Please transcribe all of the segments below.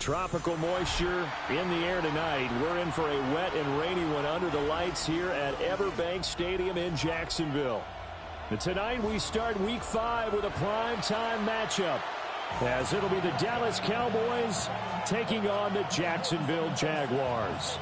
Tropical moisture in the air tonight. We're in for a wet and rainy one under the lights here at Everbank Stadium in Jacksonville. And tonight we start Week 5 with a primetime matchup, as it'll be the Dallas Cowboys taking on the Jacksonville Jaguars.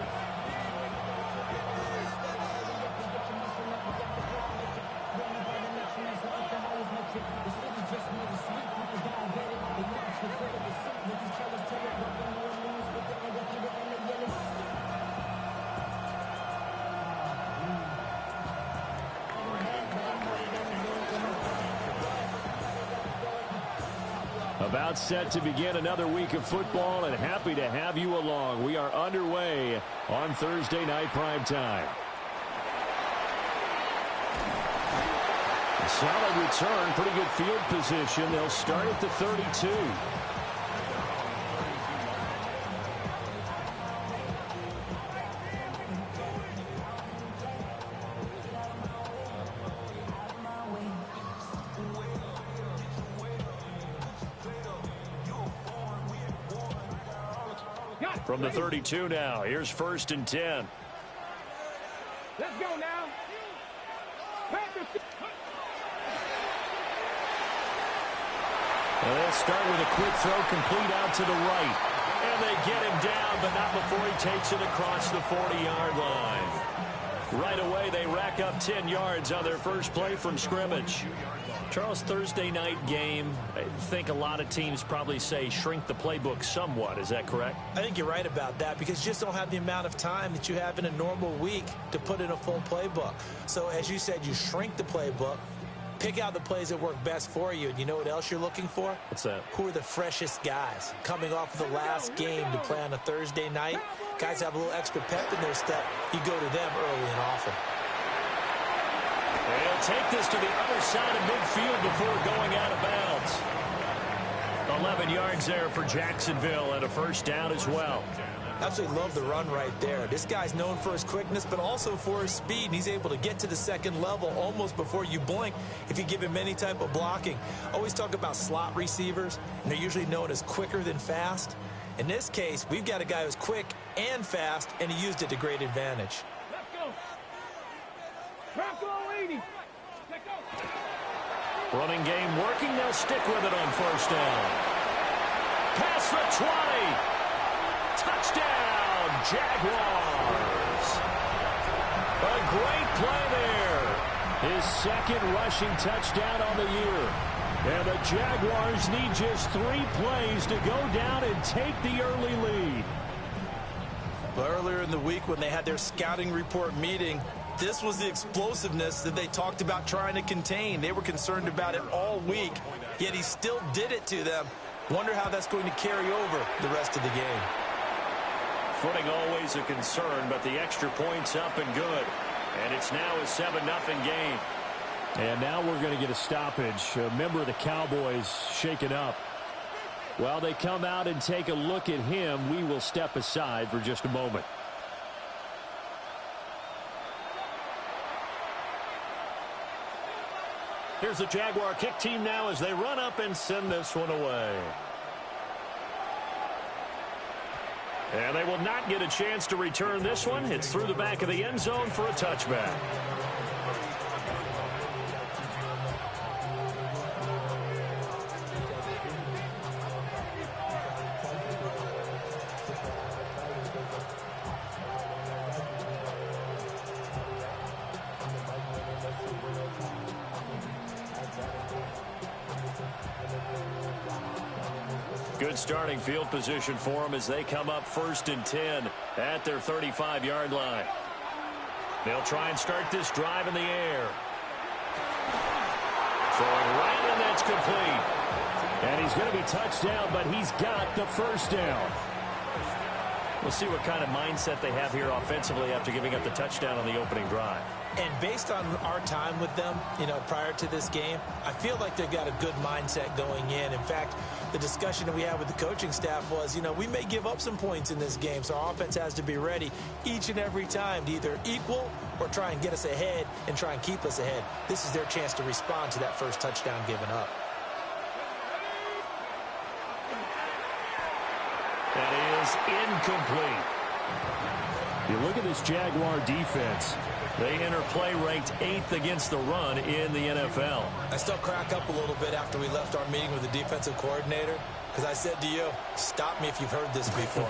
About set to begin another week of football, and happy to have you along. We are underway on Thursday night primetime. Solid return, pretty good field position. They'll start at the 32. From the 32 now, here's 1st and 10. Let's go now. They'll start with a quick throw complete out to the right. And they get him down, but not before he takes it across the 40-yard line. Right away, they rack up 10 yards on their first play from scrimmage. Charles, Thursday night game, I think a lot of teams probably say shrink the playbook somewhat. Is that correct? I think you're right about that, because you just don't have the amount of time that you have in a normal week to put in a full playbook. So as you said, you shrink the playbook, pick out the plays that work best for you. And you know what else you're looking for? What's that? Who are the freshest guys coming off of the last game to play on a Thursday night? Guys have a little extra pep in their step. You go to them early and often. They'll take this to the other side of midfield before going out of bounds. 11 yards there for Jacksonville, and a first down as well. Absolutely love the run right there. This guy's known for his quickness, but also for his speed. And he's able to get to the second level almost before you blink if you give him any type of blocking. Always talk about slot receivers, and they're usually known as quicker than fast. In this case, we've got a guy who's quick and fast, and he used it to great advantage. Let's go. Bronco 80. Let's go. Running game working. They'll stick with it on first down. Past the 20. Touchdown, Jaguars. A great play there. His second rushing touchdown on the year. And the Jaguars need just 3 plays to go down and take the early lead. Well, earlier in the week when they had their scouting report meeting, this was the explosiveness that they talked about trying to contain. They were concerned about it all week, yet he still did it to them. Wonder how that's going to carry over the rest of the game. Footing always a concern, but the extra point's up and good. And it's now a 7-0 game. And now we're going to get a stoppage. A member of the Cowboys shaken up. While they come out and take a look at him, we will step aside for just a moment. Here's the Jaguar kick team now as they run up and send this one away. And they will not get a chance to return this one. It's through the back of the end zone for a touchback. Good starting field position for them as they come up 1st and 10 at their 35-yard line. They'll try and start this drive in the air. Throwing right, and that's complete. And he's going to be touched down, but he's got the first down. We'll see what kind of mindset they have here offensively after giving up the touchdown on the opening drive. And based on our time with them, prior to this game, I feel like they've got a good mindset going in. In fact, the discussion that we had with the coaching staff was, we may give up some points in this game, so our offense has to be ready each and every time to either equal or try and get us ahead and try and keep us ahead. This is their chance to respond to that first touchdown given up. That is incomplete. You look at this Jaguar defense. They enter play ranked 8th against the run in the NFL. I still crack up a little bit after we left our meeting with the defensive coordinator, because I said to you, stop me if you've heard this before.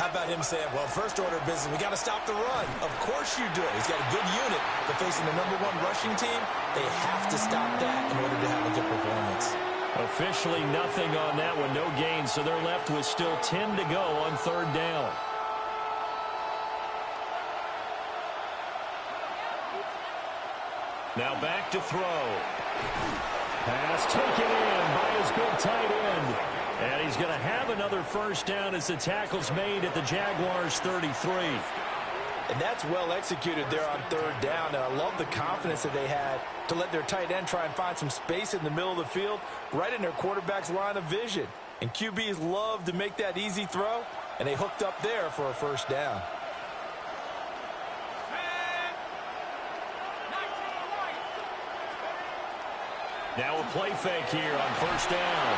How about him saying, well, first order of business, we got to stop the run. Of course you do. He's got a good unit, but facing the #1 rushing team, they have to stop that in order to have a good performance. Officially nothing on that one, no gain, so they're left with still 10 to go on 3rd down. Now back to throw. Pass taken in by his big tight end. And he's going to have another first down as the tackle's made at the Jaguars' 33. And that's well executed there on 3rd down. And I love the confidence that they had to let their tight end try and find some space in the middle of the field, right in their quarterback's line of vision. And QBs love to make that easy throw, and they hooked up there for a first down. Now a play fake here on 1st down.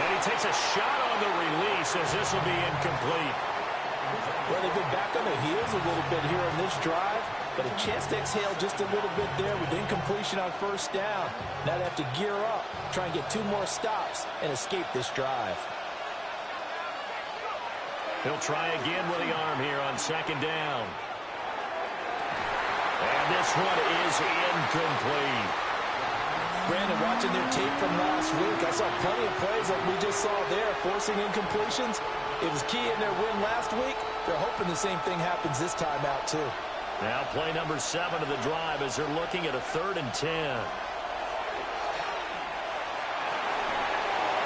And he takes a shot on the release as this will be incomplete. Well, they've been back on their heels a little bit here on this drive, but a chance to exhale just a little bit there with incompletion on 1st down. Now they have to gear up, try and get 2 more stops, and escape this drive. He'll try again with the arm here on 2nd down. And this one is incomplete. Brandon, watching their tape from last week, I saw plenty of plays like we just saw there, forcing incompletions. It was key in their win last week. They're hoping the same thing happens this time out, too. Now play number 7 of the drive as they're looking at a 3rd and 10.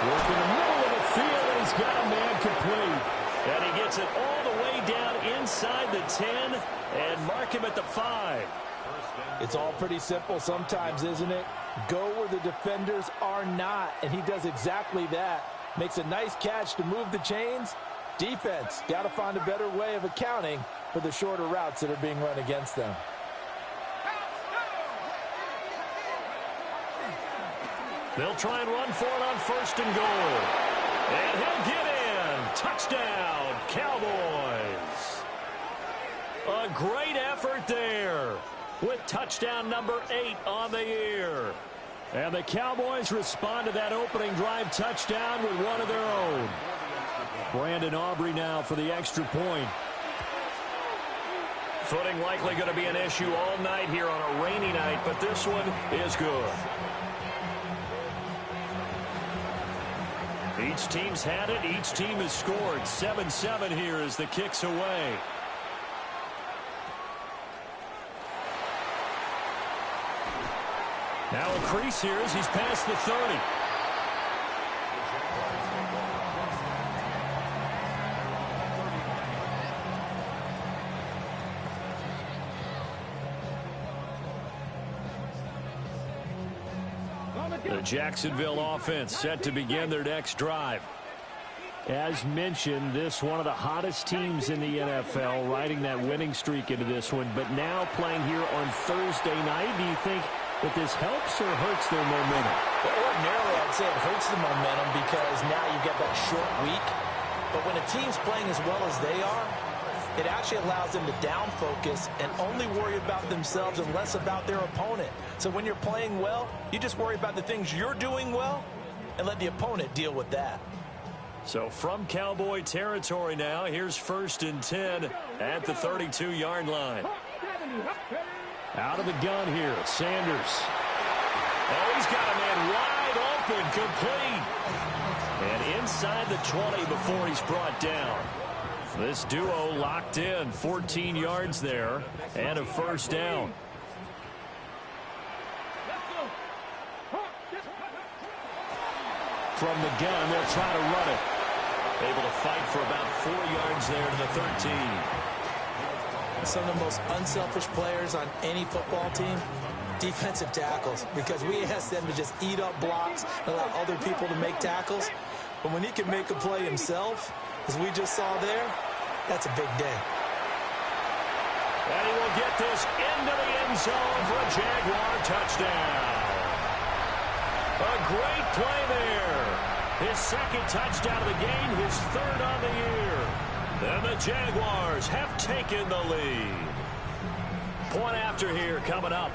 Work in the middle of the field, and he's got a man complete. And he gets it all the way down inside the 10 and mark him at the 5. It's all pretty simple sometimes, isn't it? Go where the defenders are not, and he does exactly that. Makes a nice catch to move the chains. Defense, got to find a better way of accounting for the shorter routes that are being run against them. They'll try and run for it on 1st and goal. And he'll get in. Touchdown, Cowboys. A great effort there, with touchdown number 8 on the year. And the Cowboys respond to that opening drive touchdown with one of their own. Brandon Aubrey now for the extra point. Footing likely going to be an issue all night here on a rainy night, but this one is good. Each team's had it. Each team has scored. 7-7 here as the kick's away. Now a crease here as he's past the 30. The Jacksonville offense set to begin their next drive. As mentioned, this one of the hottest teams in the NFL, riding that winning streak into this one, but now playing here on Thursday night. Do you think that this helps or hurts their momentum? Well, ordinarily, I'd say it hurts the momentum because now you get that short week. But when a team's playing as well as they are, it actually allows them to down focus and only worry about themselves and less about their opponent. So when you're playing well, you just worry about the things you're doing well and let the opponent deal with that. So from Cowboy territory now, here's 1st and 10 at the 32-yard line. Out of the gun here, Sanders. Oh, he's got a man wide open, complete. And inside the 20 before he's brought down. This duo locked in, 14 yards there, and a first down. From the gun, they'll try to run it. Able to fight for about 4 yards there to the 13. Some of the most unselfish players on any football team, defensive tackles, because we ask them to just eat up blocks and allow other people to make tackles. But when he can make a play himself, as we just saw there, that's a big day. And he will get this into the end zone for a Jaguar touchdown. A great play there. His second touchdown of the game, his third on the year. And the Jaguars have taken the lead. Point after here coming up.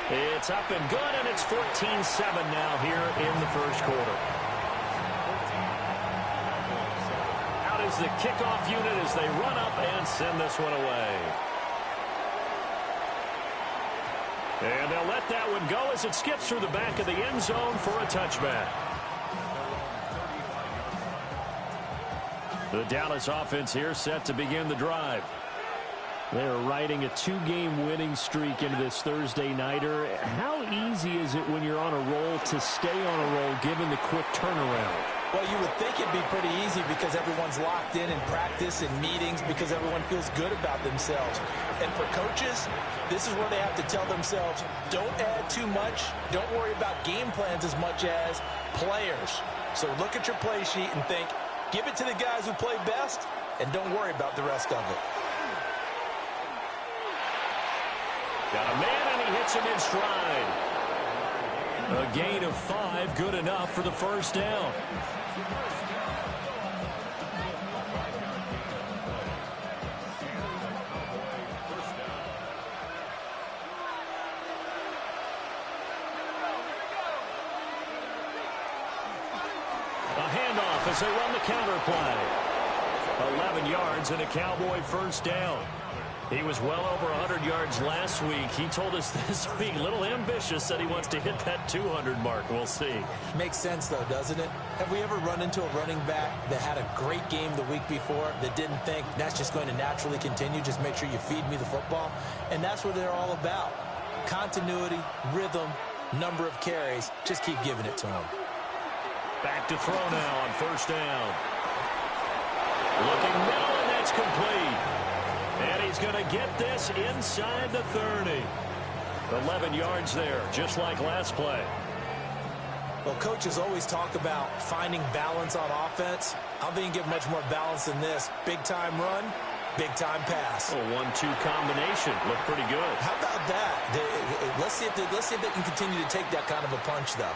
It's up and good, and it's 14-7 now here in the first quarter. Out is the kickoff unit as they run up and send this one away. And they'll let that one go as it skips through the back of the end zone for a touchback. The Dallas offense here set to begin the drive. They're riding a 2-game winning streak into this Thursday nighter. How easy is it when you're on a roll to stay on a roll given the quick turnaround? Well, you would think it'd be pretty easy because everyone's locked in practice and meetings because everyone feels good about themselves. And for coaches, this is where they have to tell themselves, don't add too much. Don't worry about game plans as much as players. So look at your play sheet and think, give it to the guys who play best, and don't worry about the rest of it. Got a man, and he hits him in stride. A gain of 5, good enough for the first down. A handoff as they run the counter play. 11 yards and a Cowboy first down. He was well over 100 yards last week. He told us this week, a little ambitious, said he wants to hit that 200 mark. We'll see. Makes sense, though, doesn't it? Have we ever run into a running back that had a great game the week before that didn't think that's just going to naturally continue, just make sure you feed me the football? And that's what they're all about. Continuity, rhythm, number of carries. Just keep giving it to him. Back to throw now on first down. Looking middle, and that's complete. And he's going to get this inside the 30. 11 yards there, just like last play. Well, coaches always talk about finding balance on offense. I don't think you get much more balance than this. Big-time run, big-time pass. A 1-2 combination. Looked pretty good. How about that? Let's see if they can continue to take that kind of a punch, though.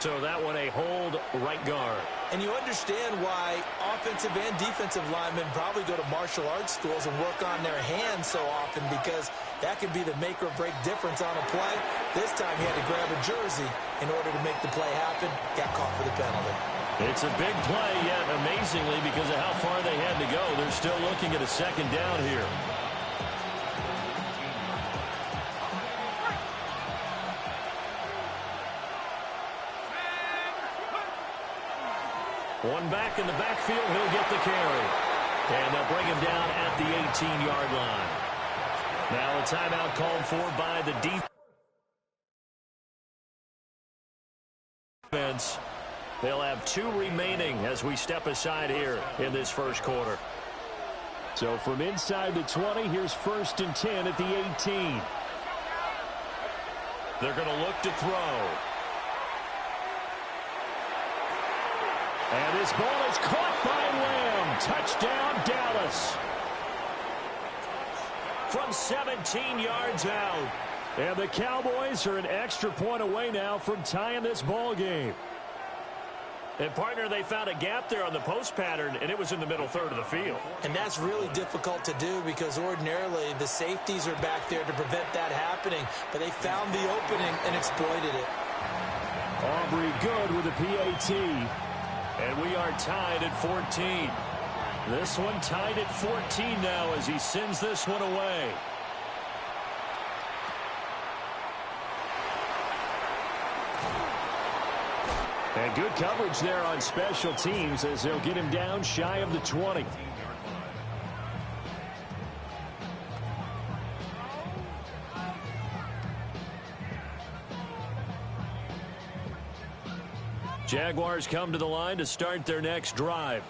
So that one a hold right guard. And you understand why offensive and defensive linemen probably go to martial arts schools and work on their hands so often, because that can be the make or break difference on a play. This time he had to grab a jersey in order to make the play happen. Got caught for the penalty. It's a big play, yet amazingly, because of how far they had to go, they're still looking at a second down here. One back in the backfield, he'll get the carry. And they'll bring him down at the 18-yard line. Now a timeout called for by the defense. They'll have 2 remaining as we step aside here in this first quarter. So from inside the 20, here's 1st and 10 at the 18. They're going to look to throw. And this ball is caught by Lamb. Touchdown, Dallas. From 17 yards out. And the Cowboys are an extra point away now from tying this ball game. And, partner, they found a gap there on the post pattern, and it was in the middle third of the field. And that's really difficult to do because ordinarily the safeties are back there to prevent that happening. But they found the opening and exploited it. Aubrey good with a PAT. And we are tied at 14. This one tied at 14 now as he sends this one away. And good coverage there on special teams as they'll get him down shy of the 20. Jaguars come to the line to start their next drive.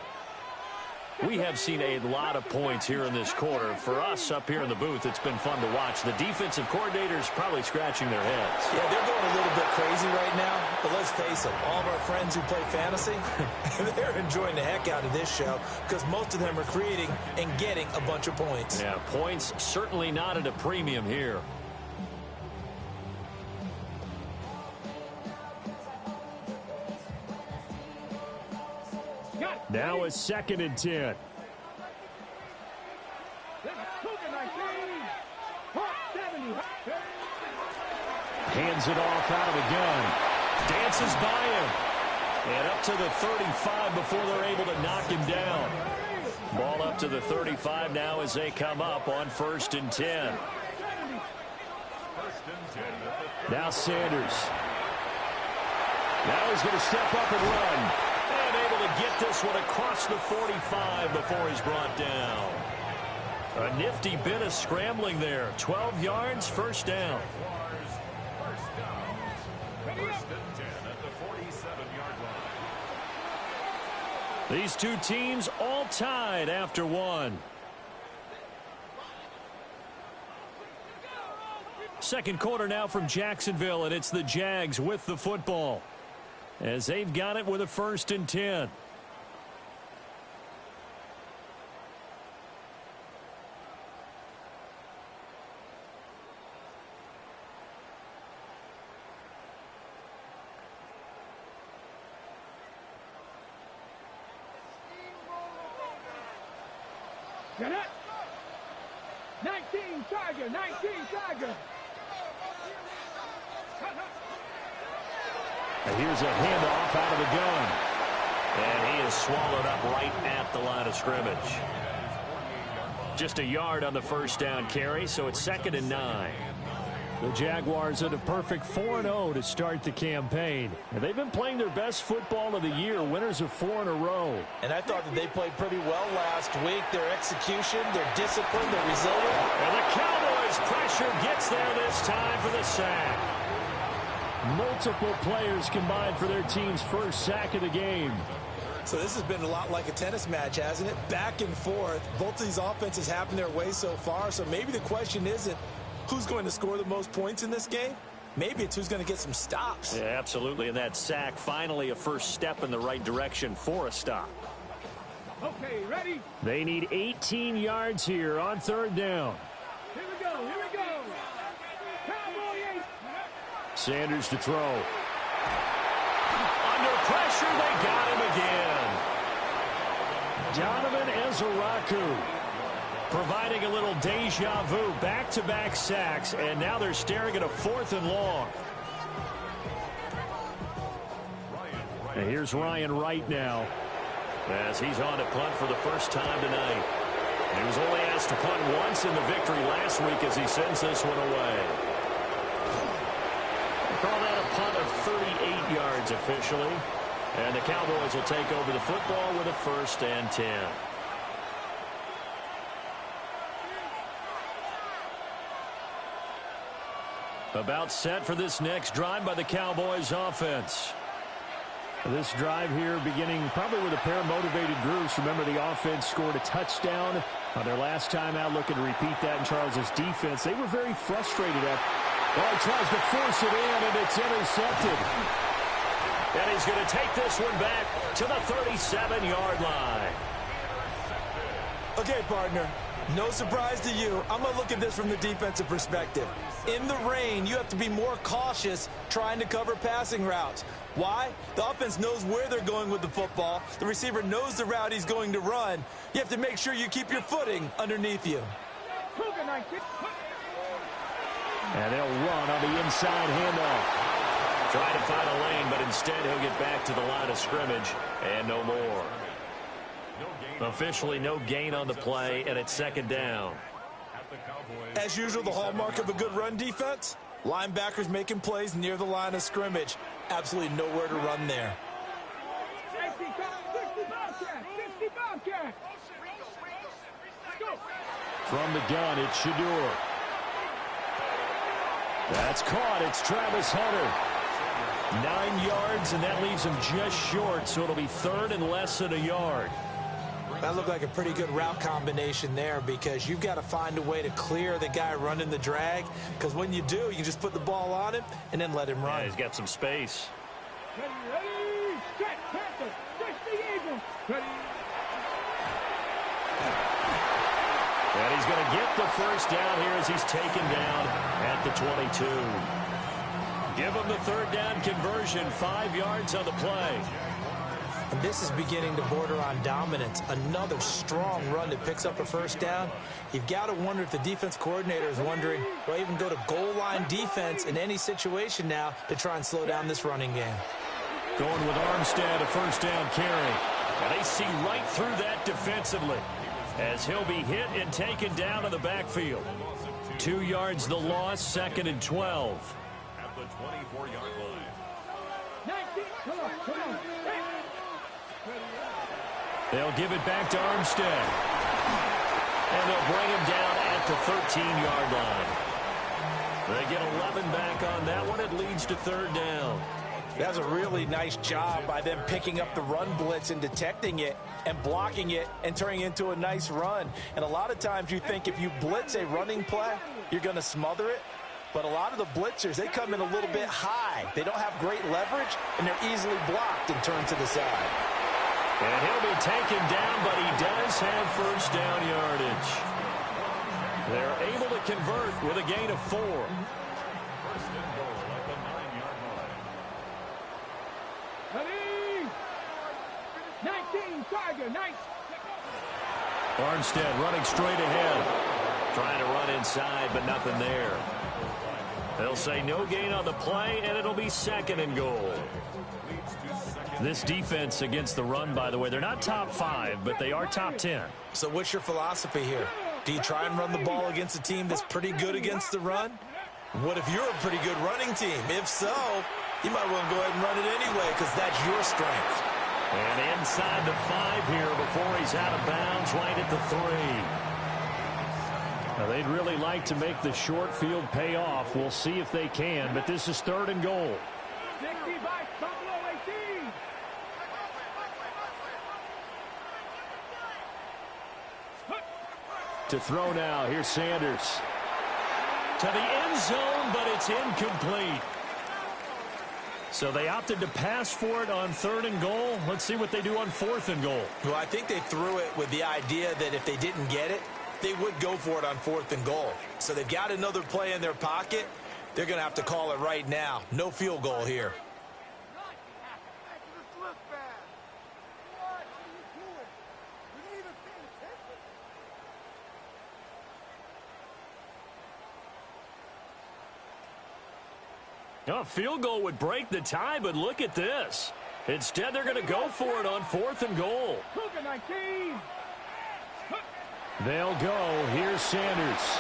We have seen a lot of points here in this quarter. For us up here in the booth, it's been fun to watch. The defensive coordinators probably scratching their heads. Yeah, they're going a little bit crazy right now. But let's face it, all of our friends who play fantasy, they're enjoying the heck out of this show because most of them are creating and getting a bunch of points. Yeah, points certainly not at a premium here. Now a 2nd and 10. Hands it off out of the gun. Dances by him. And up to the 35 before they're able to knock him down. Ball up to the 35 now as they come up on 1st and 10. Now Sanders. Now he's going to step up and run. And able to get this one across the 45 before he's brought down. A nifty bit of scrambling there. 12 yards, 1st down. These two teams all tied after one. Second quarter now from Jacksonville, and it's the Jags with the football as they've got it with a 1st and 10. Get it. 19 Tiger, 19 Tiger. And here's a handoff out of the gun. And he is swallowed up right at the line of scrimmage. Just a yard on the 1st down carry, so it's 2nd and 9. The Jaguars are a perfect 4-0 to start the campaign. And they've been playing their best football of the year, winners of 4 in a row. And I thought that they played pretty well last week. Their execution, their discipline, their resilience. And the Cowboys' pressure gets there this time for the sack. Multiple players combined for their team's 1st sack of the game. So this has been a lot like a tennis match, hasn't it? Back and forth. Both of these offenses happen their way so far. So maybe the question isn't who's going to score the most points in this game. Maybe it's who's going to get some stops. Yeah, absolutely. And that sack, finally a first step in the right direction for a stop. Okay, ready? They need 18 yards here on 3rd down. Here we go, here we go. Cowboy 8. Sanders to throw. Under pressure, they got him again. Donovan Ezeraku providing a little deja vu. Back-to-back sacks, and now they're staring at a 4th and long. And here's Ryan Wright now, as he's on to punt for the first time tonight. He was only asked to punt once in the victory last week as he sends this one away. Call that a punt of 38 yards officially. And the Cowboys will take over the football with a 1st and 10. About set for this next drive by the Cowboys offense. This drive here beginning probably with a pair of motivated groups. Remember, the offense scored a touchdown on their last time out. Looking to repeat that in Charles's defense. They were very frustrated at. Well, he tries to force it in, and it's intercepted. And he's going to take this one back to the 37-yard line. Okay, partner. No surprise to you. I'm going to look at this from the defensive perspective. In the rain, you have to be more cautious trying to cover passing routes. Why? The offense knows where they're going with the football. The receiver knows the route he's going to run. You have to make sure you keep your footing underneath you. And they'll run on the inside handoff. Trying to find a lane, but instead he'll get back to the line of scrimmage and no more. Officially no gain on the play, and it's 2nd down. As usual, the hallmark of a good run defense, linebackers making plays near the line of scrimmage. Absolutely nowhere to run there. 60 Bobcat. From the gun, it's Shador. That's caught. It's Travis Hunter. 9 yards, and that leaves him just short, so it'll be 3rd and less than a yard. That looked like a pretty good route combination there, because you've got to find a way to clear the guy running the drag, because when you do, you can just put the ball on him and then let him run. Yeah, he's got some space. Ready, set, Panther, 60 Eagles. Ready. And he's going to get the 1st down here as he's taken down at the 22. Give him the 3rd down conversion, 5 yards on the play. And this is beginning to border on dominance. Another strong run that picks up a first down. You've got to wonder if the defense coordinator is wondering, do I even go to goal line defense in any situation now to try and slow down this running game? Going with Armstead, a first down carry. And they see right through that defensively as he'll be hit and taken down in the backfield. 2 yards the loss, 2nd and 12. At the 24-yard line. 19, come on. They'll give it back to Armstead. And they'll bring him down at the 13-yard line. They get 11 back on that one. It leads to 3rd down. That's a really nice job by them picking up the run blitz and detecting it and blocking it and turning it into a nice run. And a lot of times you think if you blitz a running play, you're going to smother it. But a lot of the blitzers, they come in a little bit high. They don't have great leverage, and they're easily blocked and turned to the side. And he'll be taken down, but he does have first down yardage. They're able to convert with a gain of 4. First and goal at the 9-yard line. Ready? 19, Tiger, nice. Armstead running straight ahead. Trying to run inside, but nothing there. They'll say no gain on the play, and it'll be 2nd and goal. This defense against the run, by the way, they're not top 5, but they are top 10. So what's your philosophy here? Do you try and run the ball against a team that's pretty good against the run? What if you're a pretty good running team? If so, you might well go ahead and run it anyway because that's your strength. And inside the 5 here before he's out of bounds, right at the 3. Now, they'd really like to make the short field pay off. We'll see if they can, but this is 3rd and goal. 60 by Buffalo 18. To throw now, here's Sanders. To the end zone, but it's incomplete. So they opted to pass for it on 3rd and goal. Let's see what they do on 4th and goal. Well, I think they threw it with the idea that if they didn't get it, they would go for it on 4th and goal. So they've got another play in their pocket. They're going to have to call it right now. No field goal here. A field goal would break the tie, but look at this. Instead, they're going to go for it on 4th and goal. Cougar 19. They'll go. Here's Sanders.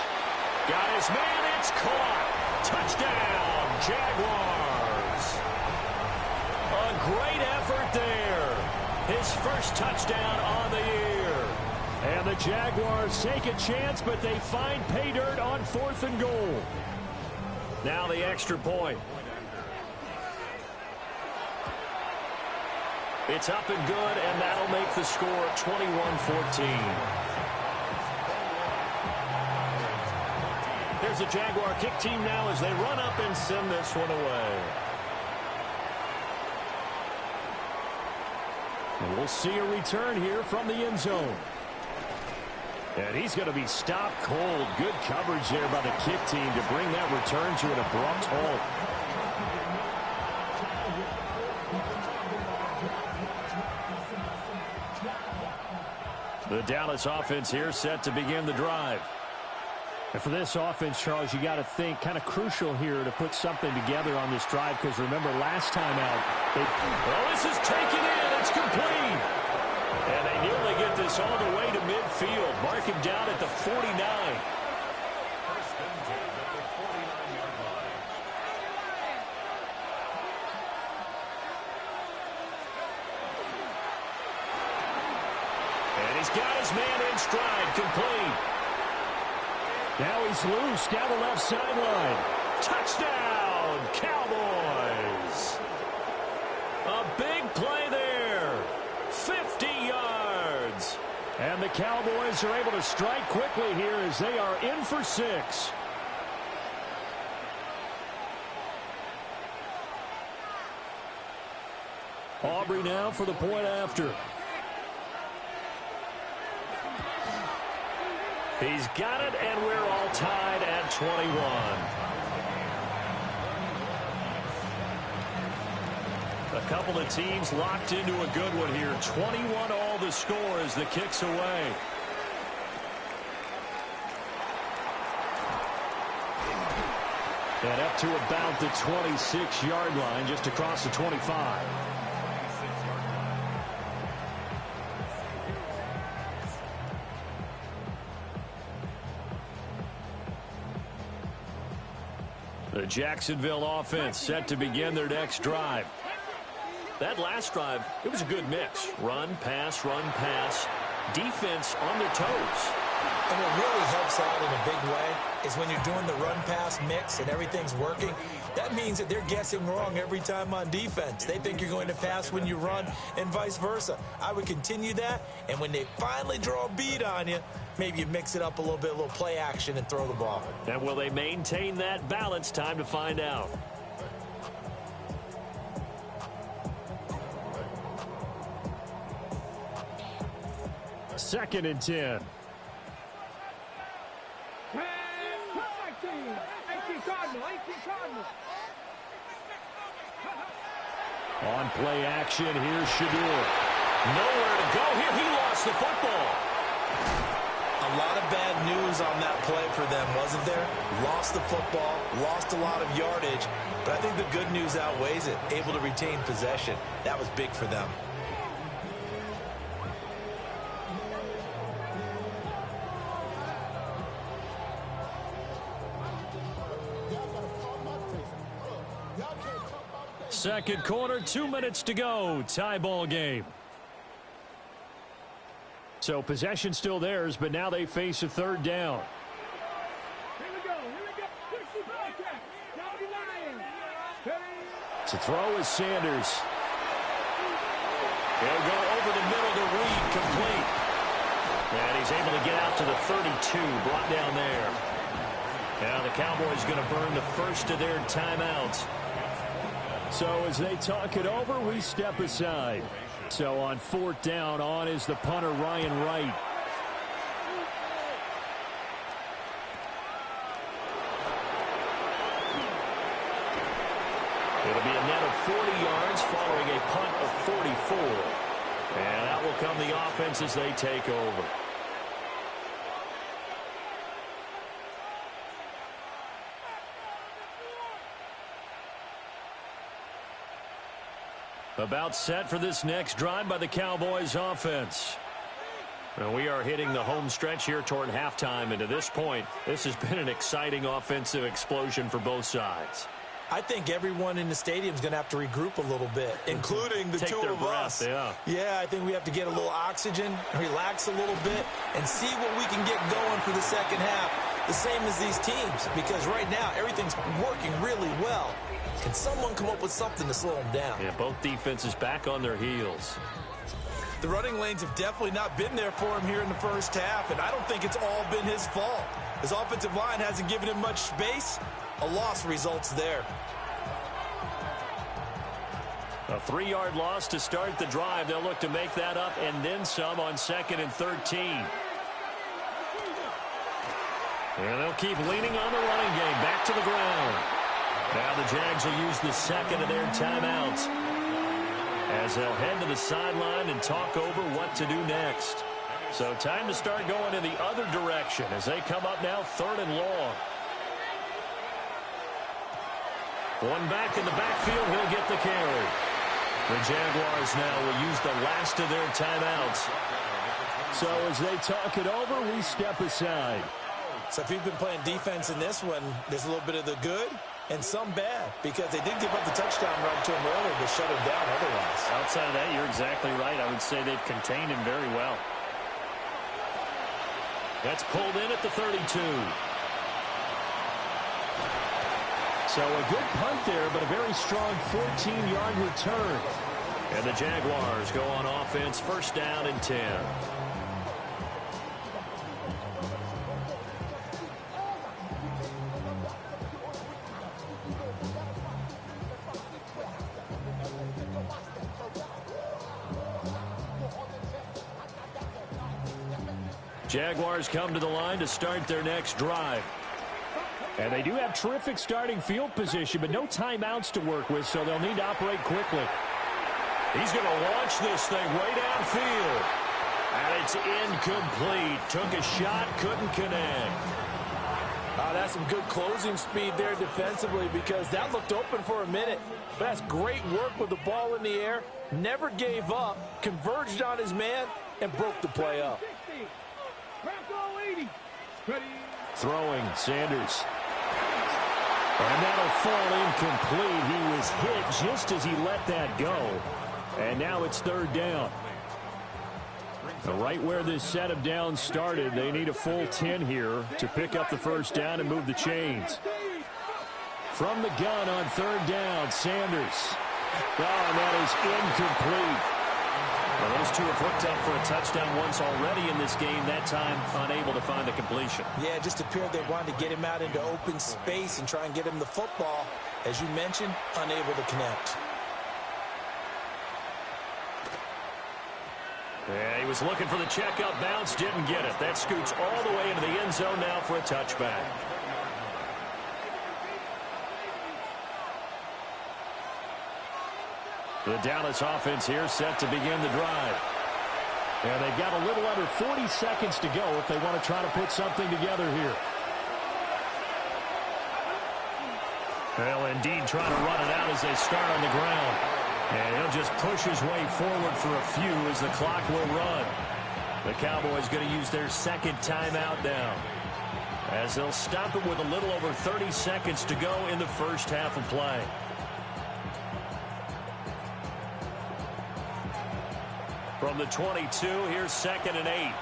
Got his man. It's caught. Touchdown, Jaguars. A great effort there. His first touchdown on the year. And the Jaguars take a chance, but they find pay dirt on 4th and goal. Now the extra point. It's up and good, and that'll make the score 21-14. Here's the Jaguar kick team now as they run up and send this one away. And we'll see a return here from the end zone. And he's going to be stopped cold. Good coverage there by the kick team to bring that return to an abrupt halt. The Dallas offense here set to begin the drive. And for this offense, Charles, you got to think kind of crucial here to put something together on this drive because remember last time out, this is taken in. It's complete. And they nearly get this all the way to midfield. Mark him down at the 49. First and 10 at the 49-yard line. And he's got his man in stride, complete. now he's loose down the left sideline. Touchdown, Cowboys. A big play there. 50 yards. And the Cowboys are able to strike quickly here as they are in for 6. Aubrey now for the point after. He's got it, and we're all tied at 21. A couple of teams locked into a good one here. 21 all the score as the kick's away. And up to about the 26-yard line, just across the 25. The Jacksonville offense set to begin their next drive. That last drive, it was a good mix. Run, pass, defense on their toes. And what really helps out in a big way is when you're doing the run-pass mix and everything's working, that means that they're guessing wrong every time on defense. They think you're going to pass when you run and vice versa. I would continue that, and when they finally draw a bead on you, maybe you mix it up a little bit, a little play action, and throw the ball. And will they maintain that balance? Time to find out. Second and 10. On play action, here's Shadur. Nowhere to go here. He lost the football. A lot of bad news on that play for them, wasn't there? Lost the football, lost a lot of yardage, but I think the good news outweighs it. Able to retain possession. That was big for them. Second quarter, 2 minutes to go. Tie ball game. So possession still theirs, but now they face a third down. Here we go. 65. To throw is Sanders. He'll go over the middle to Reed, complete. And he's able to get out to the 32, brought down there. Now the Cowboys going to burn the first of their timeouts. So as they talk it over, we step aside. So on fourth down, on is the punter, Ryan Wright. It'll be a net of 40 yards following a punt of 44. And out will come the offense as they take over. About set for this next drive by the Cowboys offense. Well, we are hitting the home stretch here toward halftime, and to this point, this has been an exciting offensive explosion for both sides. I think everyone in the stadium is going to have to regroup a little bit, including the two of us. Yeah, I think we have to get a little oxygen, relax a little bit, and see what we can get going for the second half. The same as these teams, because right now everything's working really well. Can someone come up with something to slow them down? Yeah, both defenses back on their heels. The running lanes have definitely not been there for him here in the first half, and I don't think it's all been his fault. His offensive line hasn't given him much space. A loss results there. A 3-yard loss to start the drive. They'll look to make that up and then some on 2nd and 13. And they'll keep leaning on the running game. Back to the ground. Now the Jags will use the second of their timeouts as they'll head to the sideline and talk over what to do next. So time to start going in the other direction as they come up now 3rd and long. One back in the backfield, he'll get the carry. The Jaguars now will use the last of their timeouts. So as they talk it over, we step aside. So if you've been playing defense in this one, there's a little bit of the good and some bad, because they did give up the touchdown run to him earlier to shut him down otherwise. Outside of that, you're exactly right. I would say they've contained him very well. That's pulled in at the 32. So a good punt there, but a very strong 14-yard return. And the Jaguars go on offense, 1st down and 10. Jaguars come to the line to start their next drive. And they do have terrific starting field position, but no timeouts to work with, so they'll need to operate quickly. He's going to launch this thing way downfield. And it's incomplete. Took a shot, couldn't connect. That's some good closing speed there defensively because that looked open for a minute. But that's great work with the ball in the air. Never gave up, converged on his man, and broke the play up. Throwing, Sanders. And that'll fall incomplete. He was hit just as he let that go. And now it's third down. Right where this set of downs started, they need a full 10 here to pick up the first down and move the chains. From the gun on third down, Sanders. Oh, and that is incomplete. Well, those two have hooked up for a touchdown once already in this game, that time unable to find the completion. Yeah, it just appeared they wanted to get him out into open space and try and get him the football. As you mentioned, unable to connect. Yeah, he was looking for the checkup bounce, didn't get it. That scoots all the way into the end zone now for a touchback. The Dallas offense here set to begin the drive. And they've got a little under 40 seconds to go if they want to try to put something together here. Well, indeed, trying to run it out as they start on the ground. And he'll just push his way forward for a few as the clock will run. The Cowboys going to use their second timeout now, as they'll stop it with a little over 30 seconds to go in the first half of play. From the 22, here's 2nd and 8.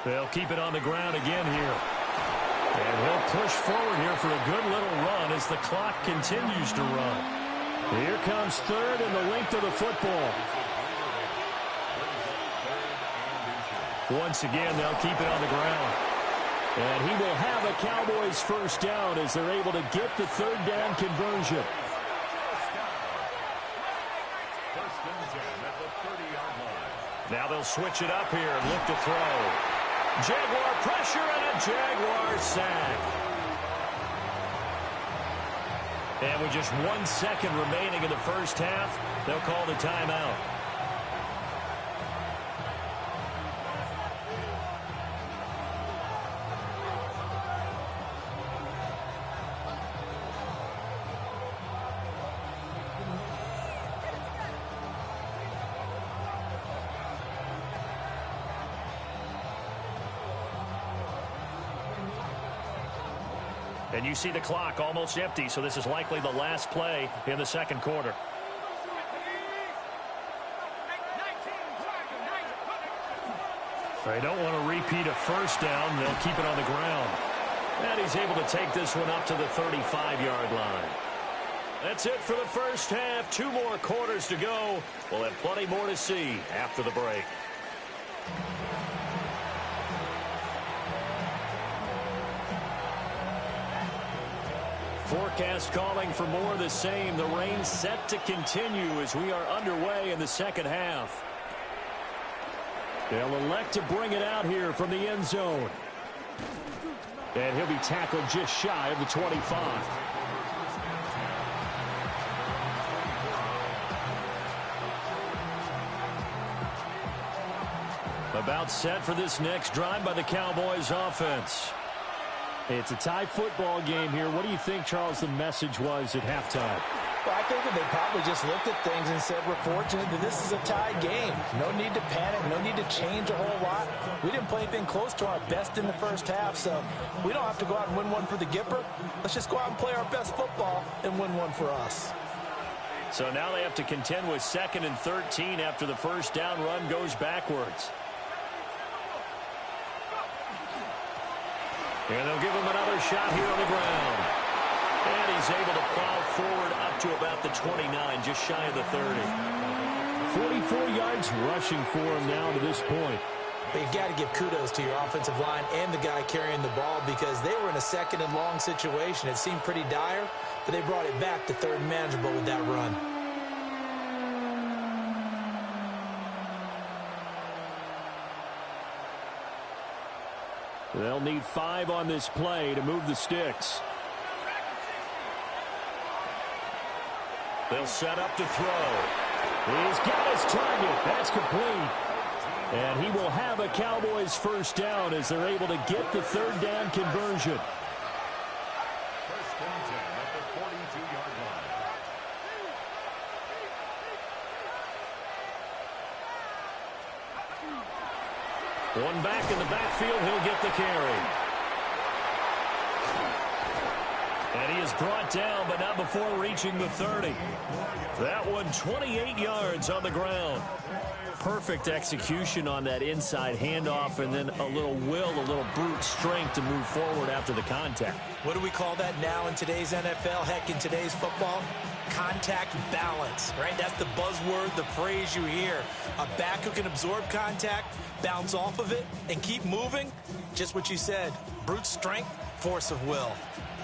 They'll keep it on the ground again here. And he'll push forward here for a good little run as the clock continues to run. Here comes third and the length of the football. Once again, they'll keep it on the ground. And he will have a Cowboys first down as they're able to get the third down conversion. Now they'll switch it up here and look to throw. Jaguar pressure and a Jaguar sack. And with just 1 second remaining in the first half, they'll call the timeout. And you see the clock almost empty, so this is likely the last play in the second quarter. They don't want to repeat a first down. They'll keep it on the ground. And he's able to take this one up to the 35-yard line. That's it for the first half. 2 more quarters to go. We'll have plenty more to see after the break. Forecast calling for more of the same. The rain set to continue as we are underway in the second half. They'll elect to bring it out here from the end zone. And he'll be tackled just shy of the 25. About set for this next drive by the Cowboys offense. It's a tie football game here. What do you think, Charles, the message was at halftime? Well, I think that they probably just looked at things and said, we're fortunate that this is a tie game. No need to panic. No need to change a whole lot. We didn't play anything close to our best in the first half, so we don't have to go out and win one for the Gipper. Let's just go out and play our best football and win one for us. So now they have to contend with 2nd and 13 after the first down run goes backwards. And they'll give him another shot here on the ground. And he's able to plow forward up to about the 29, just shy of the 30. 44 yards rushing for him now to this point. But you've got to give kudos to your offensive line and the guy carrying the ball because they were in a 2nd and long situation. It seemed pretty dire, but they brought it back to third and manageable with that run. They'll need 5 on this play to move the sticks. They'll set up to throw. He's got his target. That's complete. And he will have a Cowboys first down as they're able to get the third down conversion. First and 10 at the 42-yard line. One back in the backfield. He'll get the carry. And he is brought down, but not before reaching the 30. That one 28 yards on the ground. Perfect execution on that inside handoff, and then a little will, a little brute strength to move forward after the contact. What do we call that now in today's NFL? Heck, in today's football? Contact balance, right? That's the buzzword, the phrase you hear. A back who can absorb contact, bounce off of it, and keep moving. Just what you said. Brute strength, force of will.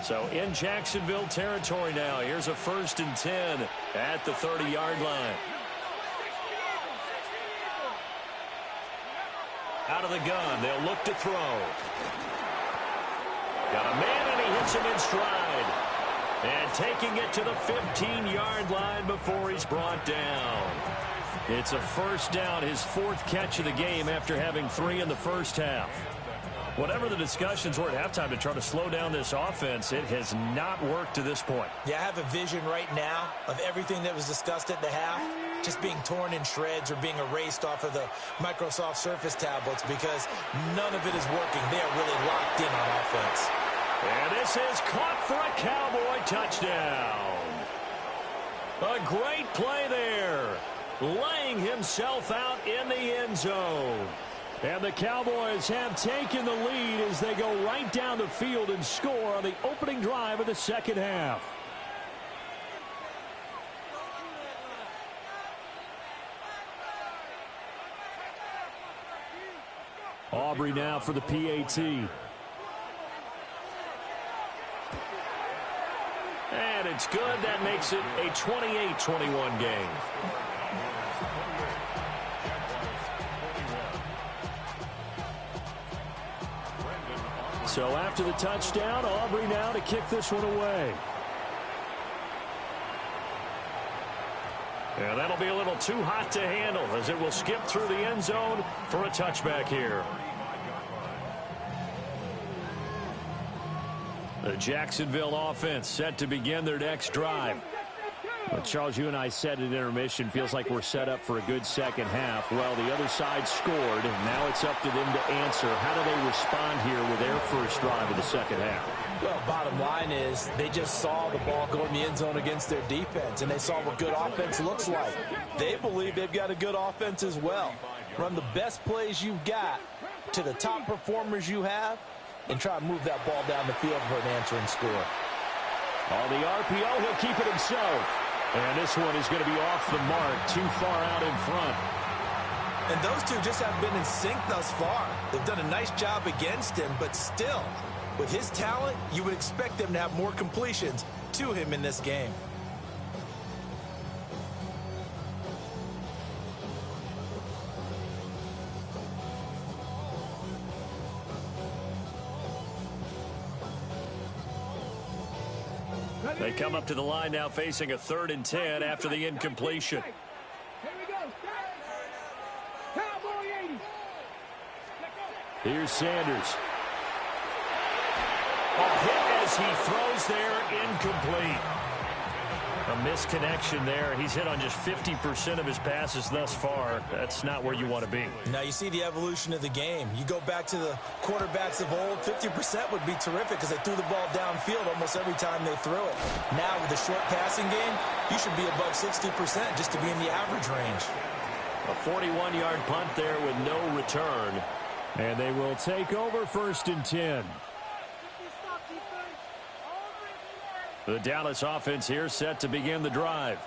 So in Jacksonville territory now. Here's a 1st and 10 at the 30-yard line. Out of the gun, they'll look to throw. Got a man, and he hits him in stride. And taking it to the 15-yard line before he's brought down. It's a first down, his 4th catch of the game after having 3 in the first half. Whatever the discussions were at halftime to try to slow down this offense, it has not worked to this point. Yeah, I have a vision right now of everything that was discussed at the half just being torn in shreds or being erased off of the Microsoft Surface tablets because none of it is working. They are really locked in on offense. And this is caught for a Cowboy touchdown. A great play there, laying himself out in the end zone. And the Cowboys have taken the lead as they go right down the field and score on the opening drive of the second half. Aubrey now for the PAT. And it's good. That makes it a 28-21 game. So after the touchdown, Aubrey now to kick this one away. And that'll be a little too hot to handle as it will skip through the end zone for a touchback here. The Jacksonville offense set to begin their next drive. Well, Charles, you and I said at intermission, feels like we're set up for a good second half. Well, the other side scored, and now it's up to them to answer. How do they respond here with their first drive of the second half? Well, bottom line is they just saw the ball go in the end zone against their defense, and they saw what good offense looks like. They believe they've got a good offense as well. Run the best plays you've got to the top performers you have, and try to move that ball down the field for an answering score. On the RPO, he'll keep it himself. And this one is going to be off the mark, too far out in front. And those two just haven't been in sync thus far. They've done a nice job against him, but still, with his talent, you would expect them to have more completions to him in this game. They come up to the line now facing a 3rd and 10 after the incompletion. Here we go. Cowboy 80. Here's Sanders. A hit as he throws there, incomplete. A misconnection there. He's hit on just 50% of his passes thus far. That's not where you want to be. Now you see the evolution of the game. You go back to the quarterbacks of old, 50% would be terrific because they threw the ball downfield almost every time they threw it. Now with the short passing game, you should be above 60% just to be in the average range. A 41-yard punt there with no return. And they will take over 1st and 10. The Dallas offense here set to begin the drive.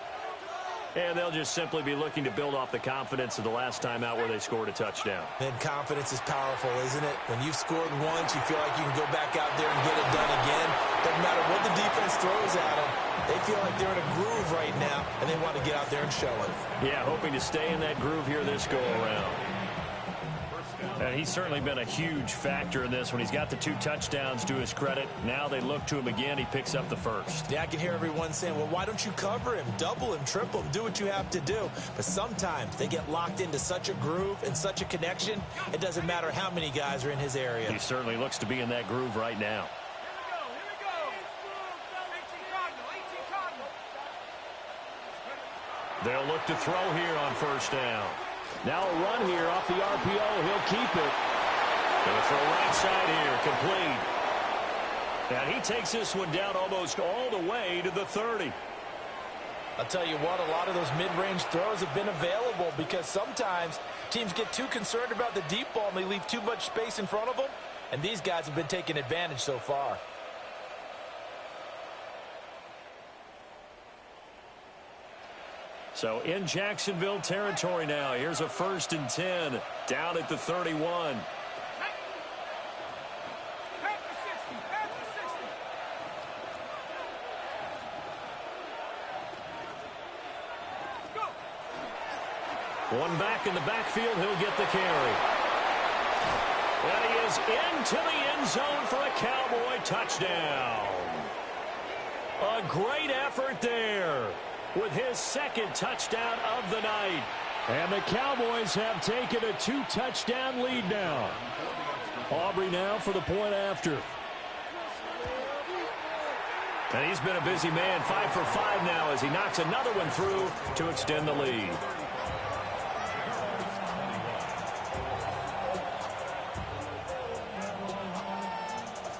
And they'll just simply be looking to build off the confidence of the last time out where they scored a touchdown. And confidence is powerful, isn't it? When you've scored once, you feel like you can go back out there and get it done again. Doesn't matter what the defense throws at them. They feel like they're in a groove right now, and they want to get out there and show it. Yeah, hoping to stay in that groove here this go-around. And he's certainly been a huge factor in this when he's got the 2 touchdowns to his credit. Now they look to him again. He picks up the first. Yeah, I can hear everyone saying, well, why don't you cover him, double him, triple him, do what you have to do. But sometimes they get locked into such a groove and such a connection, it doesn't matter how many guys are in his area. He certainly looks to be in that groove right now. They'll look to throw here on first down. Now a run here off the RPO. He'll keep it. They'll throw right side here, complete. And he takes this one down almost all the way to the 30. I'll tell you what, a lot of those mid-range throws have been available because sometimes teams get too concerned about the deep ball and they leave too much space in front of them. And these guys have been taking advantage so far. So in Jacksonville territory now. Here's a 1st and 10 down at the 31. One back in the backfield. He'll get the carry. And he is into the end zone for a Cowboy touchdown. A great effort there with his 2nd touchdown of the night. And the Cowboys have taken a 2-touchdown lead now. Aubrey now for the point after. And he's been a busy man, 5 for 5 now as he knocks another one through to extend the lead.